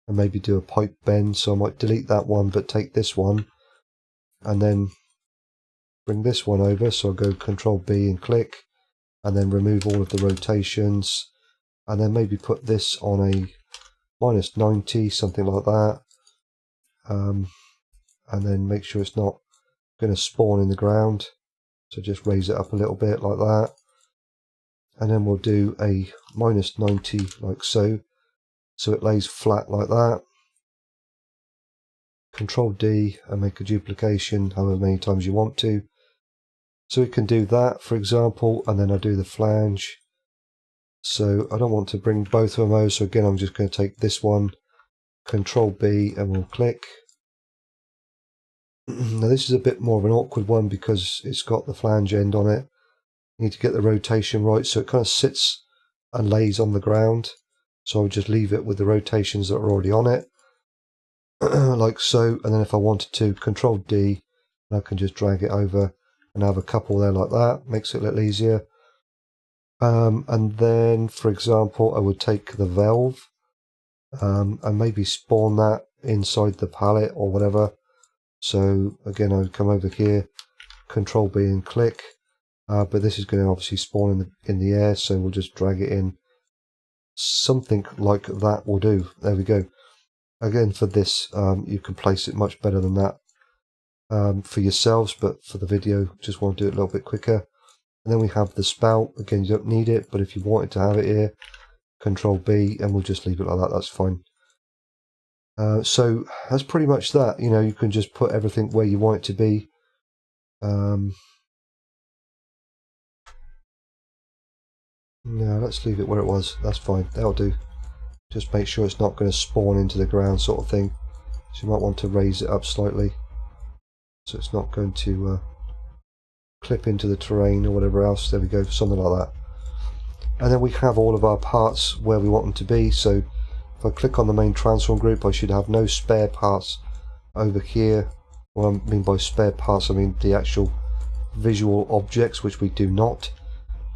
and maybe do a pipe bend. So I might delete that one, but take this one, and then bring this one over. So I'll go Control B and click, and then remove all of the rotations, and then maybe put this on a -90, something like that, and then make sure it's not going to spawn in the ground. So just raise it up a little bit like that, and then we'll do a -90 like so it lays flat like that. Control D and make a duplication however many times you want to. So we can do that, for example, and then I do the flange. So I don't want to bring both of them over, so again I'm just going to take this one, Control B, and we'll click. Now this is a bit more of an awkward one because it's got the flange end on it. You need to get the rotation right, so it kind of sits and lays on the ground. So I'll just leave it with the rotations that are already on it, like so. And then if I wanted to, Control D, and I can just drag it over and have a couple there like that. Makes it a little easier. And then, for example, I would take the valve and maybe spawn that inside the pallet or whatever. So again, I would come over here, Control B and click, but this is going to obviously spawn in the air, so we'll just drag it in. Something like that will do. There we go. Again, for this, you can place it much better than that for yourselves, but for the video, just want to do it a little bit quicker. And then we have the spout. Again, you don't need it, but if you wanted to have it here, Control B, and we'll just leave it like that. That's fine. So that's pretty much that. You know, you can just put everything where you want it to be. No, let's leave it where it was. That's fine. That'll do. Just make sure it's not going to spawn into the ground, sort of thing. So you might want to raise it up slightly, so it's not going to clip into the terrain or whatever else. There we go, something like that. And then we have all of our parts where we want them to be. So if I click on the main transform group, I should have no spare parts over here. What I mean by spare parts, I mean the actual visual objects, which we do not,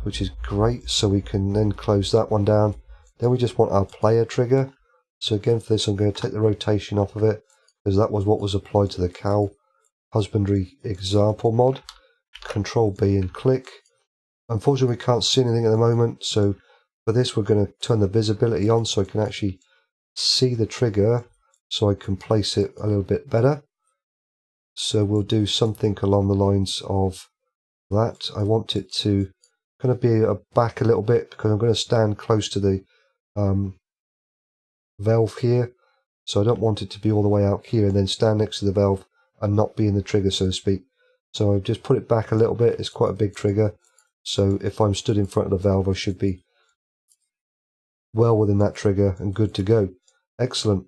which is great. So we can then close that one down. Then we just want our player trigger. So again, for this, I'm going to take the rotation off of it, because that was what was applied to the cow husbandry example mod. Control B and click. Unfortunately, we can't see anything at the moment, so for this we're going to turn the visibility on so I can actually see the trigger, so I can place it a little bit better. So we'll do something along the lines of that. I want it to kind of be back a little bit, because I'm going to stand close to the valve here, so I don't want it to be all the way out here and then stand next to the valve and not be in the trigger, so to speak. So I've just put it back a little bit. It's quite a big trigger, so if I'm stood in front of the valve, I should be well within that trigger and good to go. Excellent.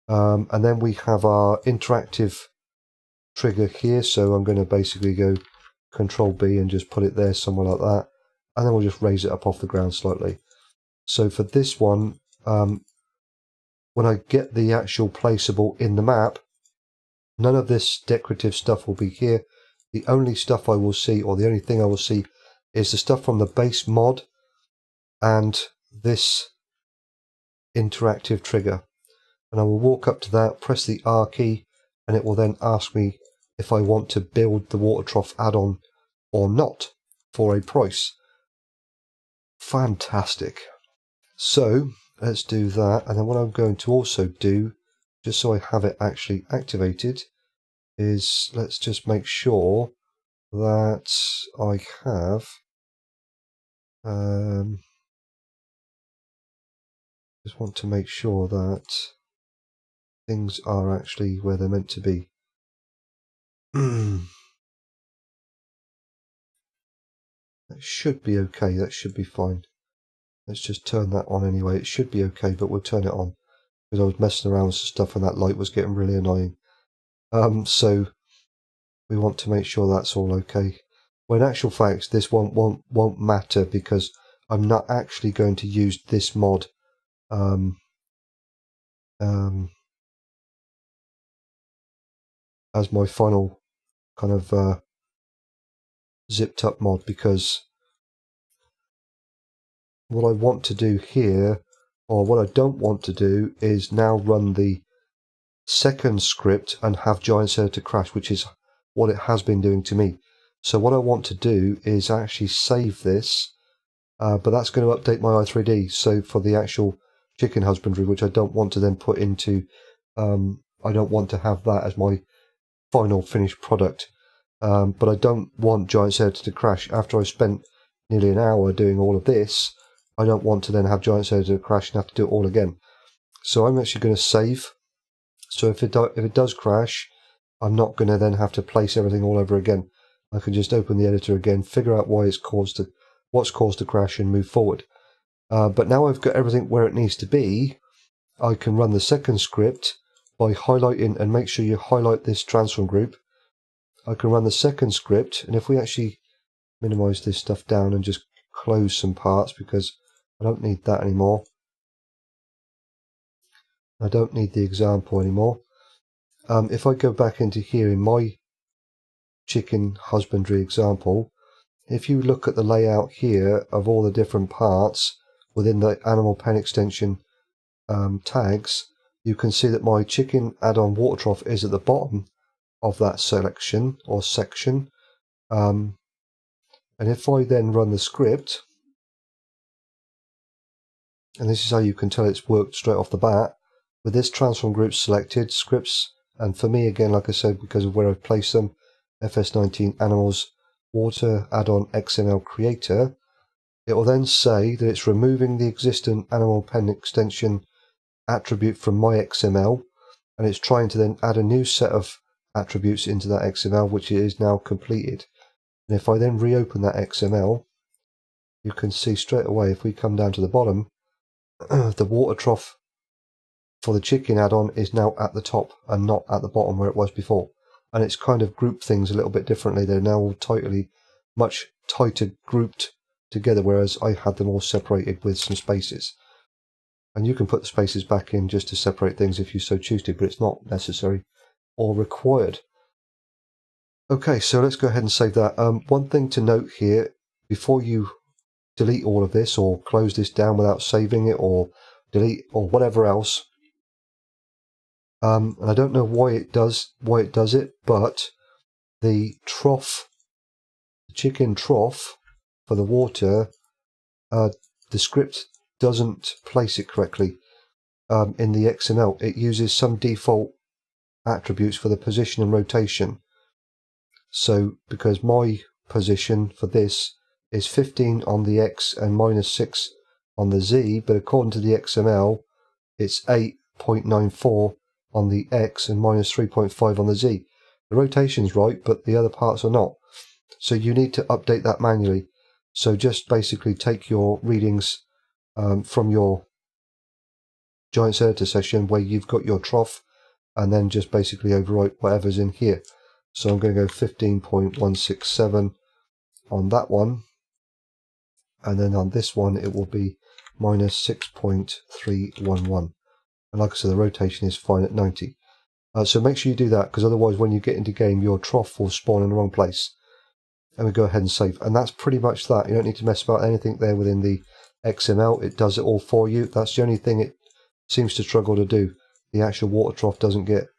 And then we have our interactive trigger here, so I'm going to basically go Control B and just put it there somewhere like that, and then we'll just raise it up off the ground slightly. So for this one, when I get the actual placeable in the map, none of this decorative stuff will be here. The only stuff I will see, or the only thing I will see, is the stuff from the base mod and this interactive trigger. And I will walk up to that, press the R key, and it will then ask me if I want to build the water trough add-on or not for a price. Fantastic. So let's do that, and then what I'm going to also do, just so I have it actually activated, is let's just make sure that I have just want to make sure that things are actually where they're meant to be. That should be okay, that should be fine. Let's just turn that on anyway. It should be okay, but we'll turn it on, because I was messing around with some stuff and that light was getting really annoying. So we want to make sure that's all okay. Well, in actual fact, this won't matter, because I'm not actually going to use this mod as my final kind of zipped up mod, because what I want to do here, or what I don't want to do, is now run the second script and have Giant's Editor crash, which is what it has been doing to me. So what I want to do is actually save this, but that's going to update my i3D. So for the actual chicken husbandry, which I don't want to then put into, I don't want to have that as my final finished product. But I don't want Giant's Editor to crash. After I spent nearly an hour doing all of this, I don't want to then have Giant's Editor crash and have to do it all again. So I'm actually going to save. So if it does crash, I'm not going to then have to place everything all over again. I can just open the editor again, figure out what's caused the crash, and move forward. But now I've got everything where it needs to be, I can run the second script by highlighting, and make sure you highlight this transform group. I can run the second script, and if we actually minimize this stuff down and just close some parts, because I don't need that anymore. I don't need the example anymore. If I go back into here in my chicken husbandry example, if you look at the layout here of all the different parts within the animal pen extension tags, you can see that my chicken add-on water trough is at the bottom of that selection or section. And if I then run the script, and this is how you can tell it's worked straight off the bat, with this transform group selected, scripts, and for me again, like I said, because of where I've placed them, FS19 animals, water, add-on XML creator, it will then say that it's removing the existing animal pen extension attribute from my XML, and it's trying to then add a new set of attributes into that XML, which it is now completed. And if I then reopen that XML, you can see straight away, if we come down to the bottom, the water trough for the chicken add-on is now at the top and not at the bottom where it was before. And it's kind of grouped things a little bit differently. They're now all much tighter grouped together, whereas I had them all separated with some spaces. And you can put the spaces back in just to separate things if you so choose to, but it's not necessary or required. Okay, so let's go ahead and save that. One thing to note here, before you delete all of this or close this down without saving it or delete or whatever else, and I don't know why it does it, but the trough, the chicken trough for the water, the script doesn't place it correctly in the XML. It uses some default attributes for the position and rotation. So because my position for this is 15 on the X and -6 on the Z, but according to the XML, it's 8.94 on the X and -3.5 on the Z. The rotation's right, but the other parts are not. So you need to update that manually. So just basically take your readings from your Giants editor session where you've got your trough, and then just basically overwrite whatever's in here. So I'm going to go 15.167 on that one, and then on this one it will be -6.311. And like I said, the rotation is fine at 90. So make sure you do that, because otherwise when you get into game your trough will spawn in the wrong place. And we go ahead and save. And that's pretty much that. You don't need to mess about anything there within the XML. It does it all for you. That's the only thing it seems to struggle to do. The actual water trough doesn't get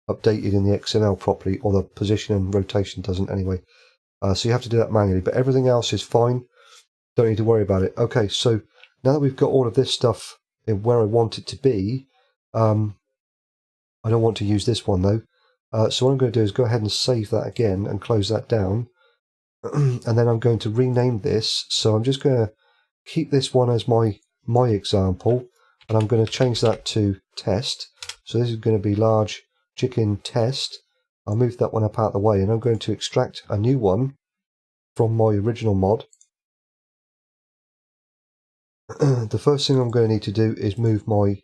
updated in the XML properly, or the position and rotation doesn't anyway. So you have to do that manually. But everything else is fine. Don't need to worry about it. Okay, so now that we've got all of this stuff in where I want it to be, I don't want to use this one though. So what I'm going to do is go ahead and save that again and close that down. And then I'm going to rename this. So I'm just going to keep this one as my example, and I'm going to change that to test. So this is going to be large chicken test. I'll move that one up out of the way, and I'm going to extract a new one from my original mod. The first thing I'm going to need to do is move my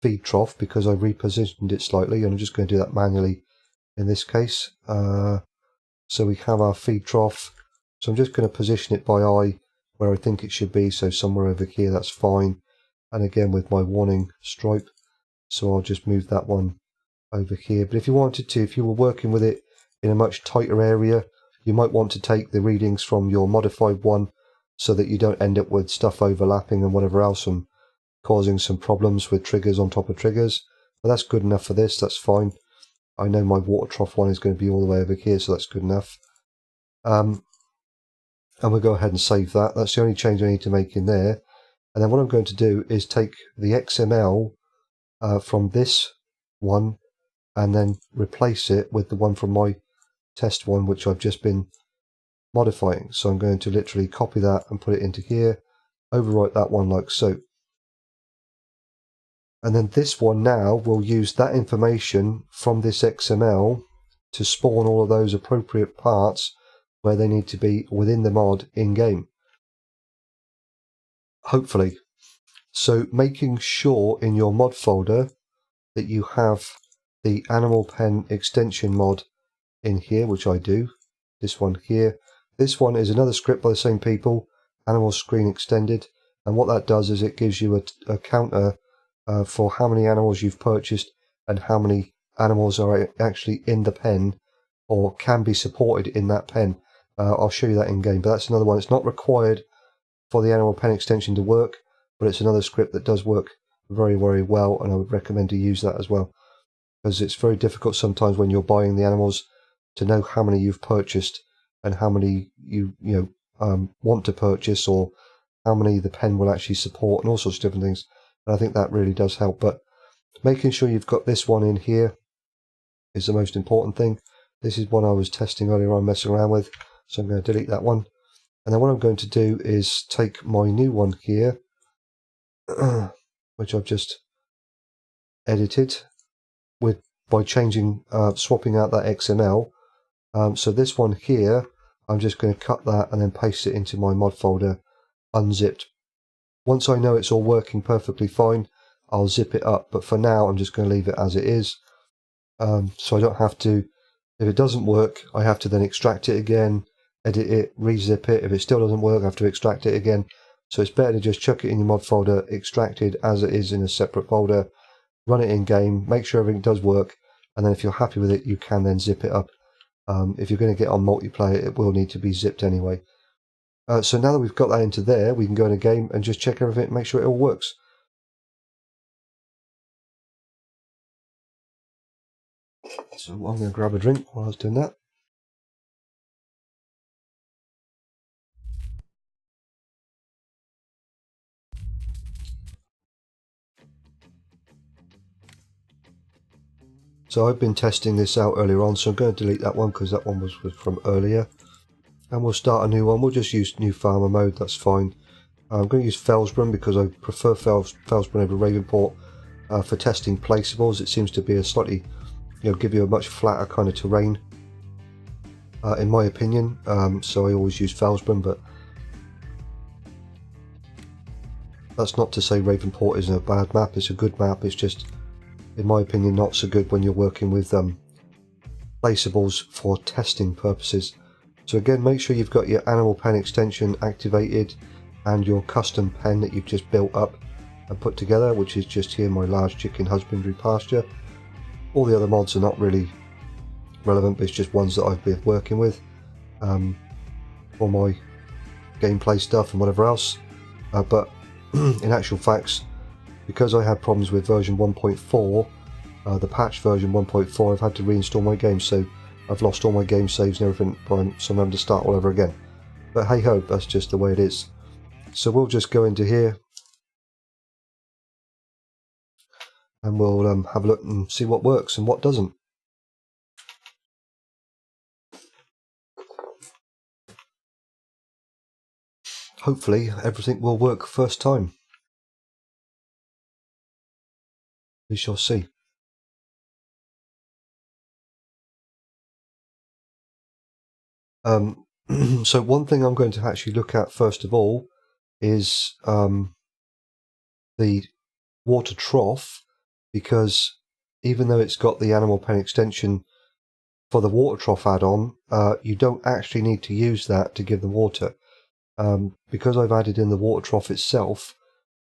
feed trough, because I repositioned it slightly, and I'm just going to do that manually in this case. So we have our feed trough. So I'm just going to position it by eye where I think it should be. So somewhere over here, that's fine. And again with my warning stripe. So I'll just move that one over here. But if you wanted to, if you were working with it in a much tighter area, you might want to take the readings from your modified one so that you don't end up with stuff overlapping and whatever else and causing some problems with triggers on top of triggers. But that's good enough for this. That's fine. I know my water trough one is going to be all the way over here, so that's good enough. And we'll go ahead and save that. That's the only change I need to make in there. And then what I'm going to do is take the XML from this one and then replace it with the one from my test one, which I've just been modifying. So I'm going to literally copy that and put it into here, overwrite that one like so. And then this one now will use that information from this XML to spawn all of those appropriate parts where they need to be within the mod in-game. Hopefully. So making sure in your mod folder that you have the animal pen extension mod in here, which I do. This one here. This one is another script by the same people, animal screen extended. And what that does is it gives you a counter for how many animals you've purchased and how many animals are actually in the pen or can be supported in that pen. I'll show you that in game, but that's another one. It's not required for the animal pen extension to work, but it's another script that does work very, very well, and I would recommend to use that as well, because it's very difficult sometimes when you're buying the animals to know how many you've purchased and how many you want to purchase, or how many the pen will actually support, and all sorts of different things. And I think that really does help. But making sure you've got this one in here is the most important thing. This is one I was testing earlier on, messing around with, so I'm going to delete that one. And then what I'm going to do is take my new one here, which I've just edited by changing, swapping out that XML. So this one here, I'm just going to cut that and then paste it into my mod folder, unzipped. Once I know it's all working perfectly fine, I'll zip it up. But for now, I'm just going to leave it as it is. So I don't have to, if it doesn't work, I have to then extract it again, edit it, re-zip it. If it still doesn't work, I have to extract it again. So it's better to just chuck it in your mod folder, extracted as it is in a separate folder, run it in game, make sure everything does work, and then if you're happy with it, you can then zip it up. If you're going to get on multiplayer, it will need to be zipped anyway. So now that we've got that into there, we can go in a game and just check everything and make sure it all works. So I'm going to grab a drink while I was doing that. So I've been testing this out earlier on, so I'm going to delete that one because that one was from earlier. And we'll start a new one. We'll just use new farmer mode, that's fine. I'm going to use Felsbrun because I prefer Felsbrun over Ravenport for testing placeables. It seems to be a slightly, give you a much flatter kind of terrain, in my opinion. So I always use Felsbrun, but that's not to say Ravenport isn't a bad map. It's a good map. It's just, in my opinion, not so good when you're working with placeables for testing purposes. So again, make sure you've got your animal pen extension activated and your custom pen that you've just built up and put together, which is just here, my large chicken husbandry pasture. All the other mods are not really relevant, but it's just ones that I've been working with for my gameplay stuff and whatever else. But in actual facts, because I had problems with version 1.4, the patch version 1.4, I've had to reinstall my game, so I've lost all my game saves and everything, so I'm having to start all over again. But hey ho, that's just the way it is. So we'll just go into here and we'll have a look and see what works and what doesn't. Hopefully everything will work first time. We shall see. So one thing I'm going to actually look at first of all is the water trough, because even though it's got the animal pen extension for the water trough add-on, you don't actually need to use that to give them water. Because I've added in the water trough itself,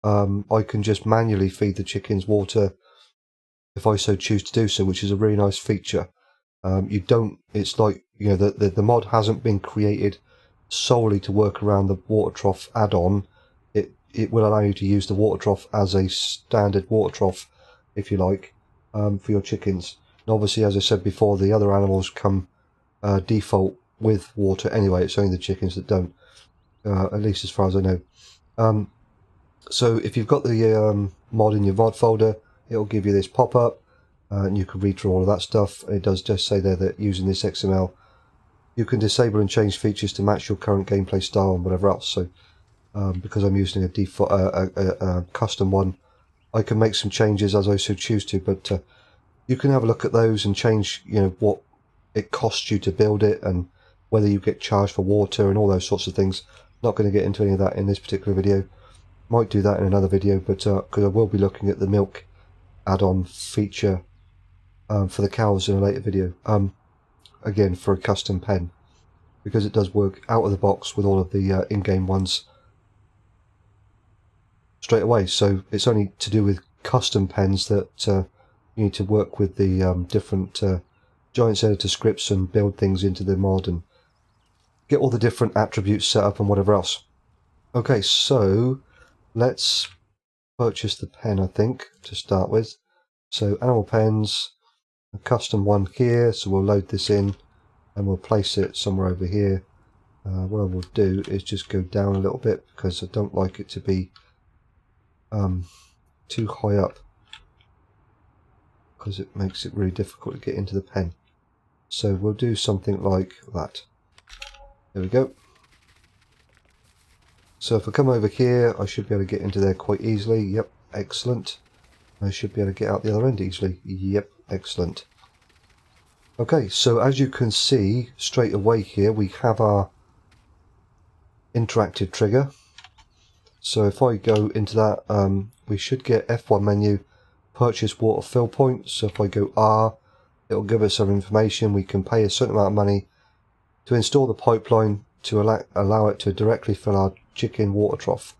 I can just manually feed the chickens water if I so choose to do so, which is a really nice feature. It's like, the mod hasn't been created solely to work around the water trough add-on. It will allow you to use the water trough as a standard water trough, if you like, for your chickens. And obviously, as I said before, the other animals come default with water anyway. It's only the chickens that don't, at least as far as I know. So if you've got the mod in your mod folder, it'll give you this pop-up, and you can read through all of that stuff. It does just say there that using this XML, you can disable and change features to match your current gameplay style and whatever else. So because I'm using a default, a custom one, I can make some changes as I so choose to. But you can have a look at those and change, what it costs you to build it and whether you get charged for water and all those sorts of things. Not going to get into any of that in this particular video. Might do that in another video, but because I will be looking at the milk add-on feature for the cows in a later video. Again, for a custom pen, because it does work out of the box with all of the in-game ones straight away. So it's only to do with custom pens that you need to work with the different Giants editor scripts and build things into the mod and get all the different attributes set up and whatever else. Okay, so let's purchase the pen, I think, to start with. So animal pens, a custom one here, so we'll load this in and we'll place it somewhere over here. what I will do is just go down a little bit because I don't like it to be too high up, because it makes it really difficult to get into the pen. So we'll do something like that. There we go. So if I come over here, I should be able to get into there quite easily. Yep, excellent. I should be able to get out the other end easily. Yep, excellent. Okay, so as you can see straight away here, we have our interactive trigger. So if I go into that, we should get F1 menu, purchase water fill point. So if I go R, it'll give us some information. We can pay a certain amount of money to install the pipeline to allow it to directly fill our chicken water trough.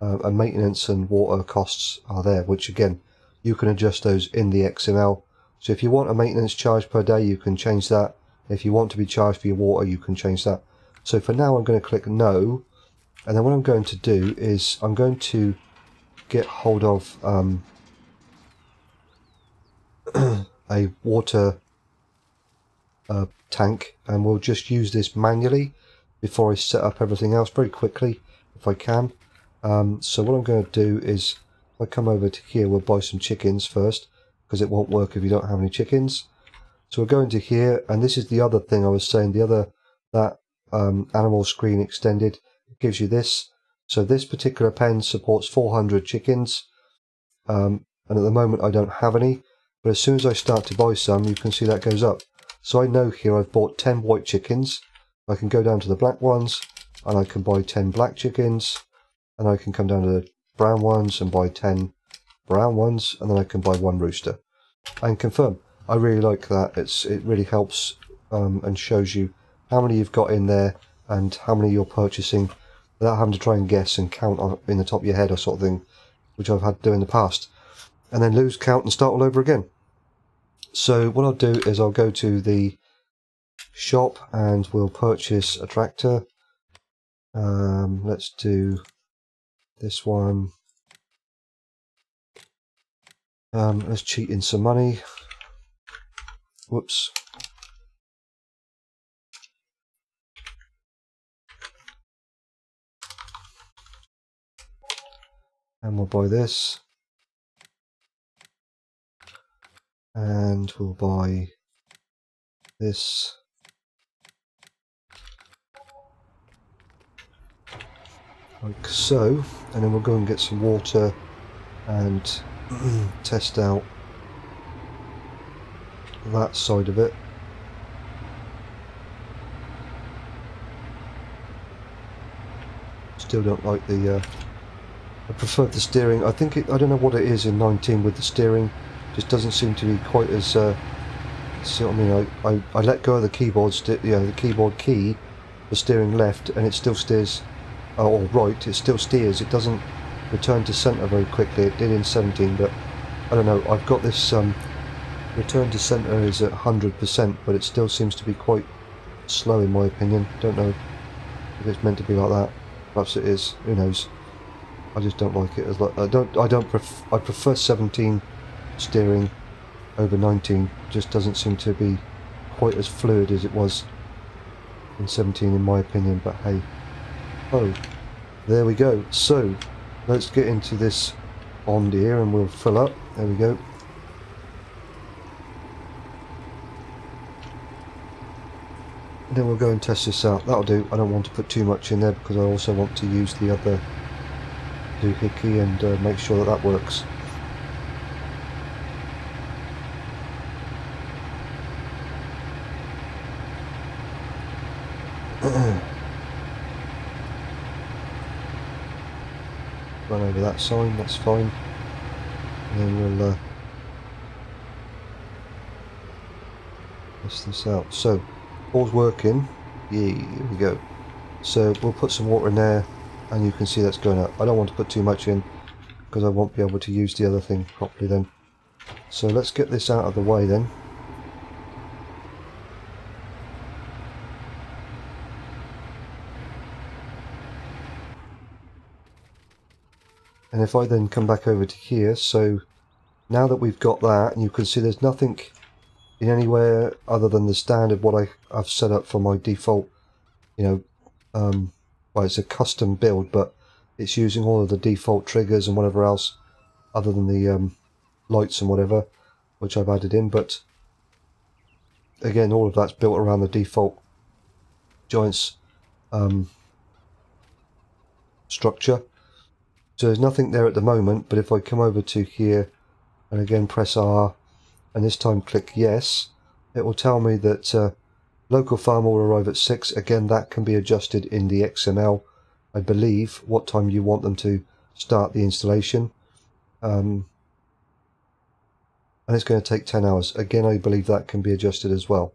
And maintenance and water costs are there, which again, you can adjust those in the XML. So if you want a maintenance charge per day, you can change that. If you want to be charged for your water, you can change that. So for now, I'm going to click no. And then what I'm going to do is I'm going to get hold of a water tank, and we'll just use this manually before I set up everything else very quickly if I can. So what I'm going to do is, if I come over to here, we'll buy some chickens first, because it won't work if you don't have any chickens. So we'll go into here, and this is the other thing I was saying, that animal screen extended. It gives you this. So this particular pen supports 400 chickens, and at the moment I don't have any, but as soon as I start to buy some, you can see that goes up. So I know here I've bought 10 white chickens. I can go down to the black ones, and I can buy 10 black chickens, and I can come down to the brown ones and buy 10 brown ones, and then I can buy 1 rooster and confirm. I really like that. It really helps and shows you how many you've got in there and how many you're purchasing without having to try and guess and count in the top of your head or sort of thing, which I've had to do in the past, and then lose count and start all over again. So what I'll do is I'll go to the shop and we'll purchase a tractor. Let's do this one. Let's cheat in some money. Whoops. And we'll buy this. And we'll buy this. Like so. And then we'll go and get some water and test out that side of it. Still don't like the I prefer the steering. I don't know what it is in 19 with the steering. Just doesn't seem to be quite as see what I mean. I let go of the keyboard the keyboard key, the steering left, and it still steers, or right, it still steers. It doesn't return to center very quickly. It did in 17, but I don't know. I've got this return to center is at 100%, but it still seems to be quite slow in my opinion. Don't know if it's meant to be like that. Perhaps it is. Who knows? I just don't like it as like I prefer 17 steering over 19. Just doesn't seem to be quite as fluid as it was in 17 in my opinion, but hey. Oh, there we go. So let's get into this pond here and we'll fill up. There we go. And then we'll go and test this out. That'll do. I don't want to put too much in there because I also want to use the other doohickey and make sure that that works. Run over that sign, that's fine. And then we'll test this out. So, all's working. Yeah, here we go. So we'll put some water in there, and you can see that's going up. I don't want to put too much in because I won't be able to use the other thing properly then. So let's get this out of the way then. And if I then come back over to here, so now that we've got that, and you can see there's nothing in anywhere other than the standard what I've set up for my default, well, it's a custom build, but it's using all of the default triggers and whatever else other than the lights and whatever, which I've added in. But again, all of that's built around the default Giants structure. So there's nothing there at the moment, but if I come over to here and again press R and this time click yes, it will tell me that local farm will arrive at 6. Again, that can be adjusted in the XML, I believe, what time you want them to start the installation. And it's going to take 10 hours. Again, I believe that can be adjusted as well.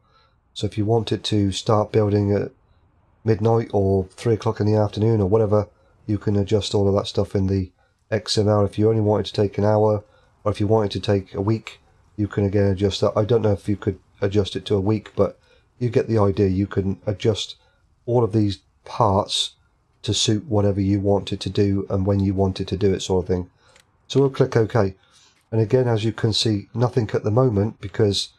So if you want it to start building at midnight or 3 o'clock in the afternoon or whatever, you can adjust all of that stuff in the XML. If you only wanted to take an hour, or if you wanted to take a week, you can again adjust that. I don't know if you could adjust it to a week, but you get the idea. You can adjust all of these parts to suit whatever you want it to do and when you want it to do it, sort of thing. So we'll click OK. And again, as you can see, nothing at the moment because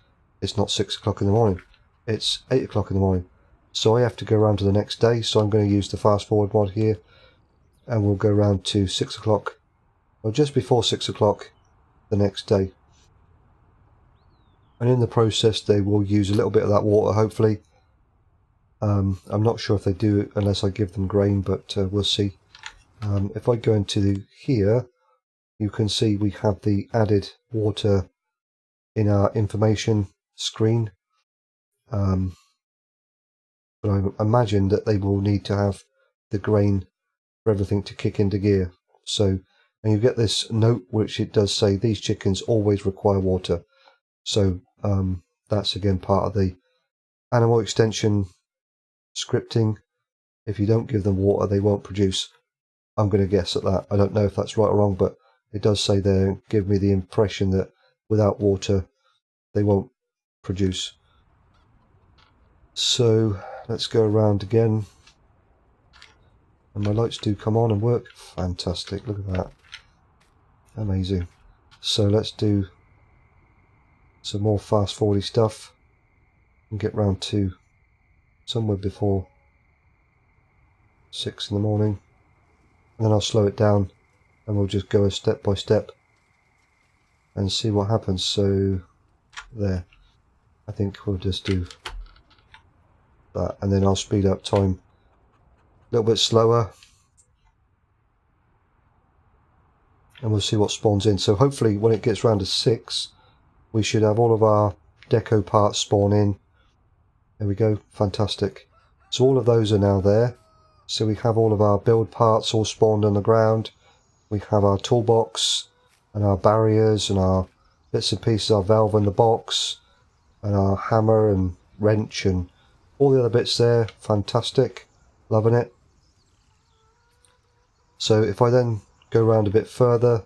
it's not 6 o'clock in the morning. It's 8 o'clock in the morning. So I have to go around to the next day. So I'm going to use the fast forward mod here. And we'll go around to 6 o'clock, or just before 6 o'clock the next day. And in the process, they will use a little bit of that water, hopefully. I'm not sure if they do unless I give them grain, but we'll see. If I go into here, you can see we have the added water in our information screen. But I imagine that they will need to have the grain for everything to kick into gear. So, and you get this note which it does say these chickens always require water. So that's again part of the animal extension scripting. If you don't give them water, they won't produce. I'm going to guess at that. I don't know if that's right or wrong, but it does say there, give me the impression that without water they won't produce. So let's go around again. And my lights do come on and work. Fantastic, look at that. Amazing. So let's do some more fast forwardy stuff and get round to somewhere before 6 in the morning. And then I'll slow it down and we'll just go step by step and see what happens. So there, I think we'll just do that, and then I'll speed up time a little bit slower and we'll see what spawns in. So hopefully when it gets round to 6 we should have all of our deco parts spawn in. There we go, fantastic. So all of those are now there. So we have all of our build parts all spawned on the ground. We have our toolbox and our barriers and our bits and pieces, our valve in the box and our hammer and wrench and all the other bits there. Fantastic, loving it. So if I then go around a bit further,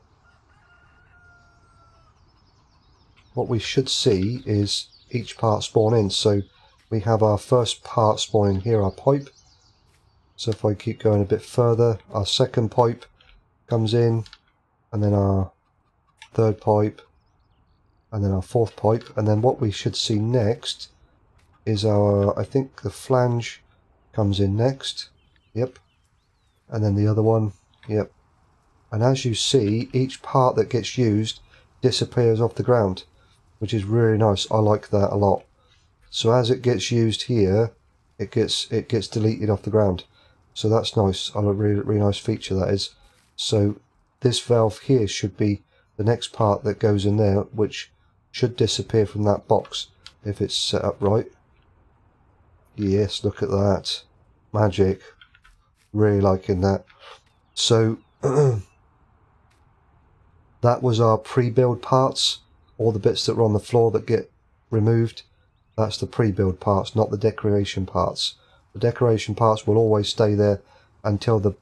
what we should see is each part spawn in. So we have our first part spawning here, our pipe. So if I keep going a bit further, our second pipe comes in, and then our third pipe, and then our fourth pipe. And then what we should see next is our, I think the flange comes in next. Yep. And then the other one. Yep. And as you see, each part that gets used disappears off the ground, which is really nice. I like that a lot. So as it gets used here, it gets deleted off the ground. So that's nice. I like, really nice feature that is. So this valve here should be the next part that goes in there, which should disappear from that box if it's set up right. Yes, look at that. Magic. Really liking that. So that was our pre-build parts. All the bits that were on the floor that get removed. That's the pre-build parts, not the decoration parts. The decoration parts will always stay there until the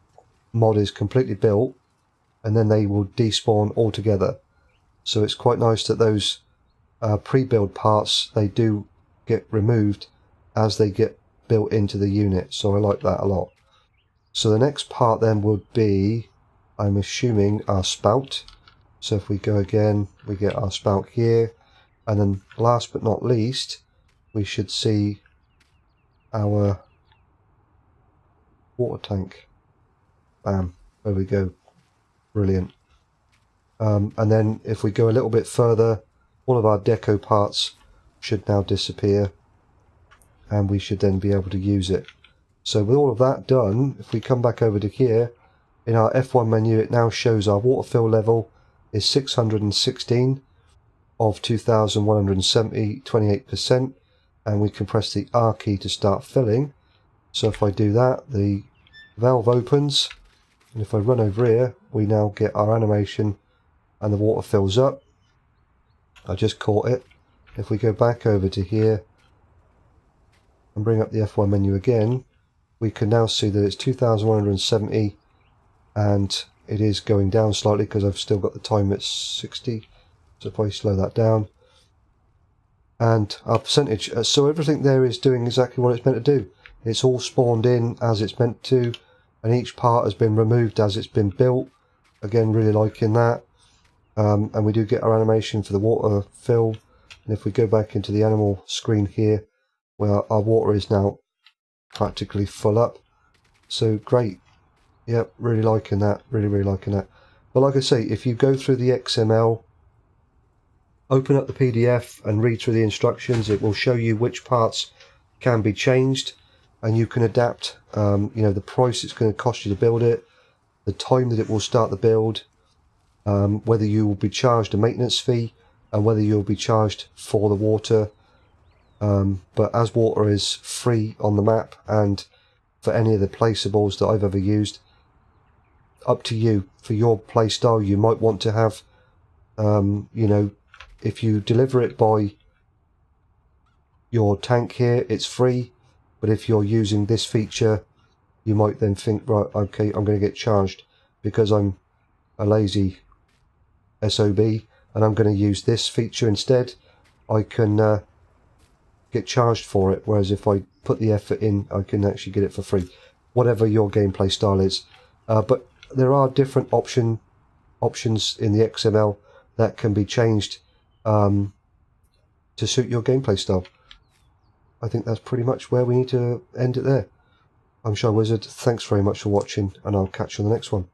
mod is completely built, and then they will despawn altogether. So it's quite nice that those pre-build parts, they do get removed as they get built into the unit. So I like that a lot. So the next part then would be, I'm assuming, our spout. So if we go again, we get our spout here. And then last but not least, we should see our water tank. Bam, there we go, brilliant. And then if we go a little bit further, all of our deco parts should now disappear, and we should then be able to use it. So with all of that done, if we come back over to here, in our F1 menu, it now shows our water fill level is 616 of 2170, 28%, and we can press the R key to start filling. So if I do that, the valve opens, and if I run over here, we now get our animation and the water fills up. I just caught it. If we go back over to here and bring up the F1 menu again, we can now see that it's 2170, and it is going down slightly because I've still got the time at 60. So if I slow that down, and our percentage, so everything there is doing exactly what it's meant to do. It's all spawned in as it's meant to, and each part has been removed as it's been built. Again, really liking that. And we do get our animation for the water fill, and if we go back into the animal screen here, where our water is now practically full up. So great. Yep, really liking that, really liking that. But like I say, if you go through the XML, open up the PDF and read through the instructions, it will show you which parts can be changed, and you can adapt the price it's going to cost you to build it, the time that it will start the build, whether you will be charged a maintenance fee, and whether you'll be charged for the water. But as water is free on the map and for any of the placeables that I've ever used, up to you. For your playstyle, you might want to have, if you deliver it by your tank here, it's free. But if you're using this feature, you might then think, right, okay, I'm going to get charged because I'm a lazy SOB and I'm going to use this feature instead. I can get charged for it, whereas if I put the effort in, I can actually get it for free, whatever your gameplay style is. But there are different options in the XML that can be changed to suit your gameplay style. I think that's pretty much where we need to end it there. I'm ShyWizard, thanks very much for watching, and I'll catch you on the next one.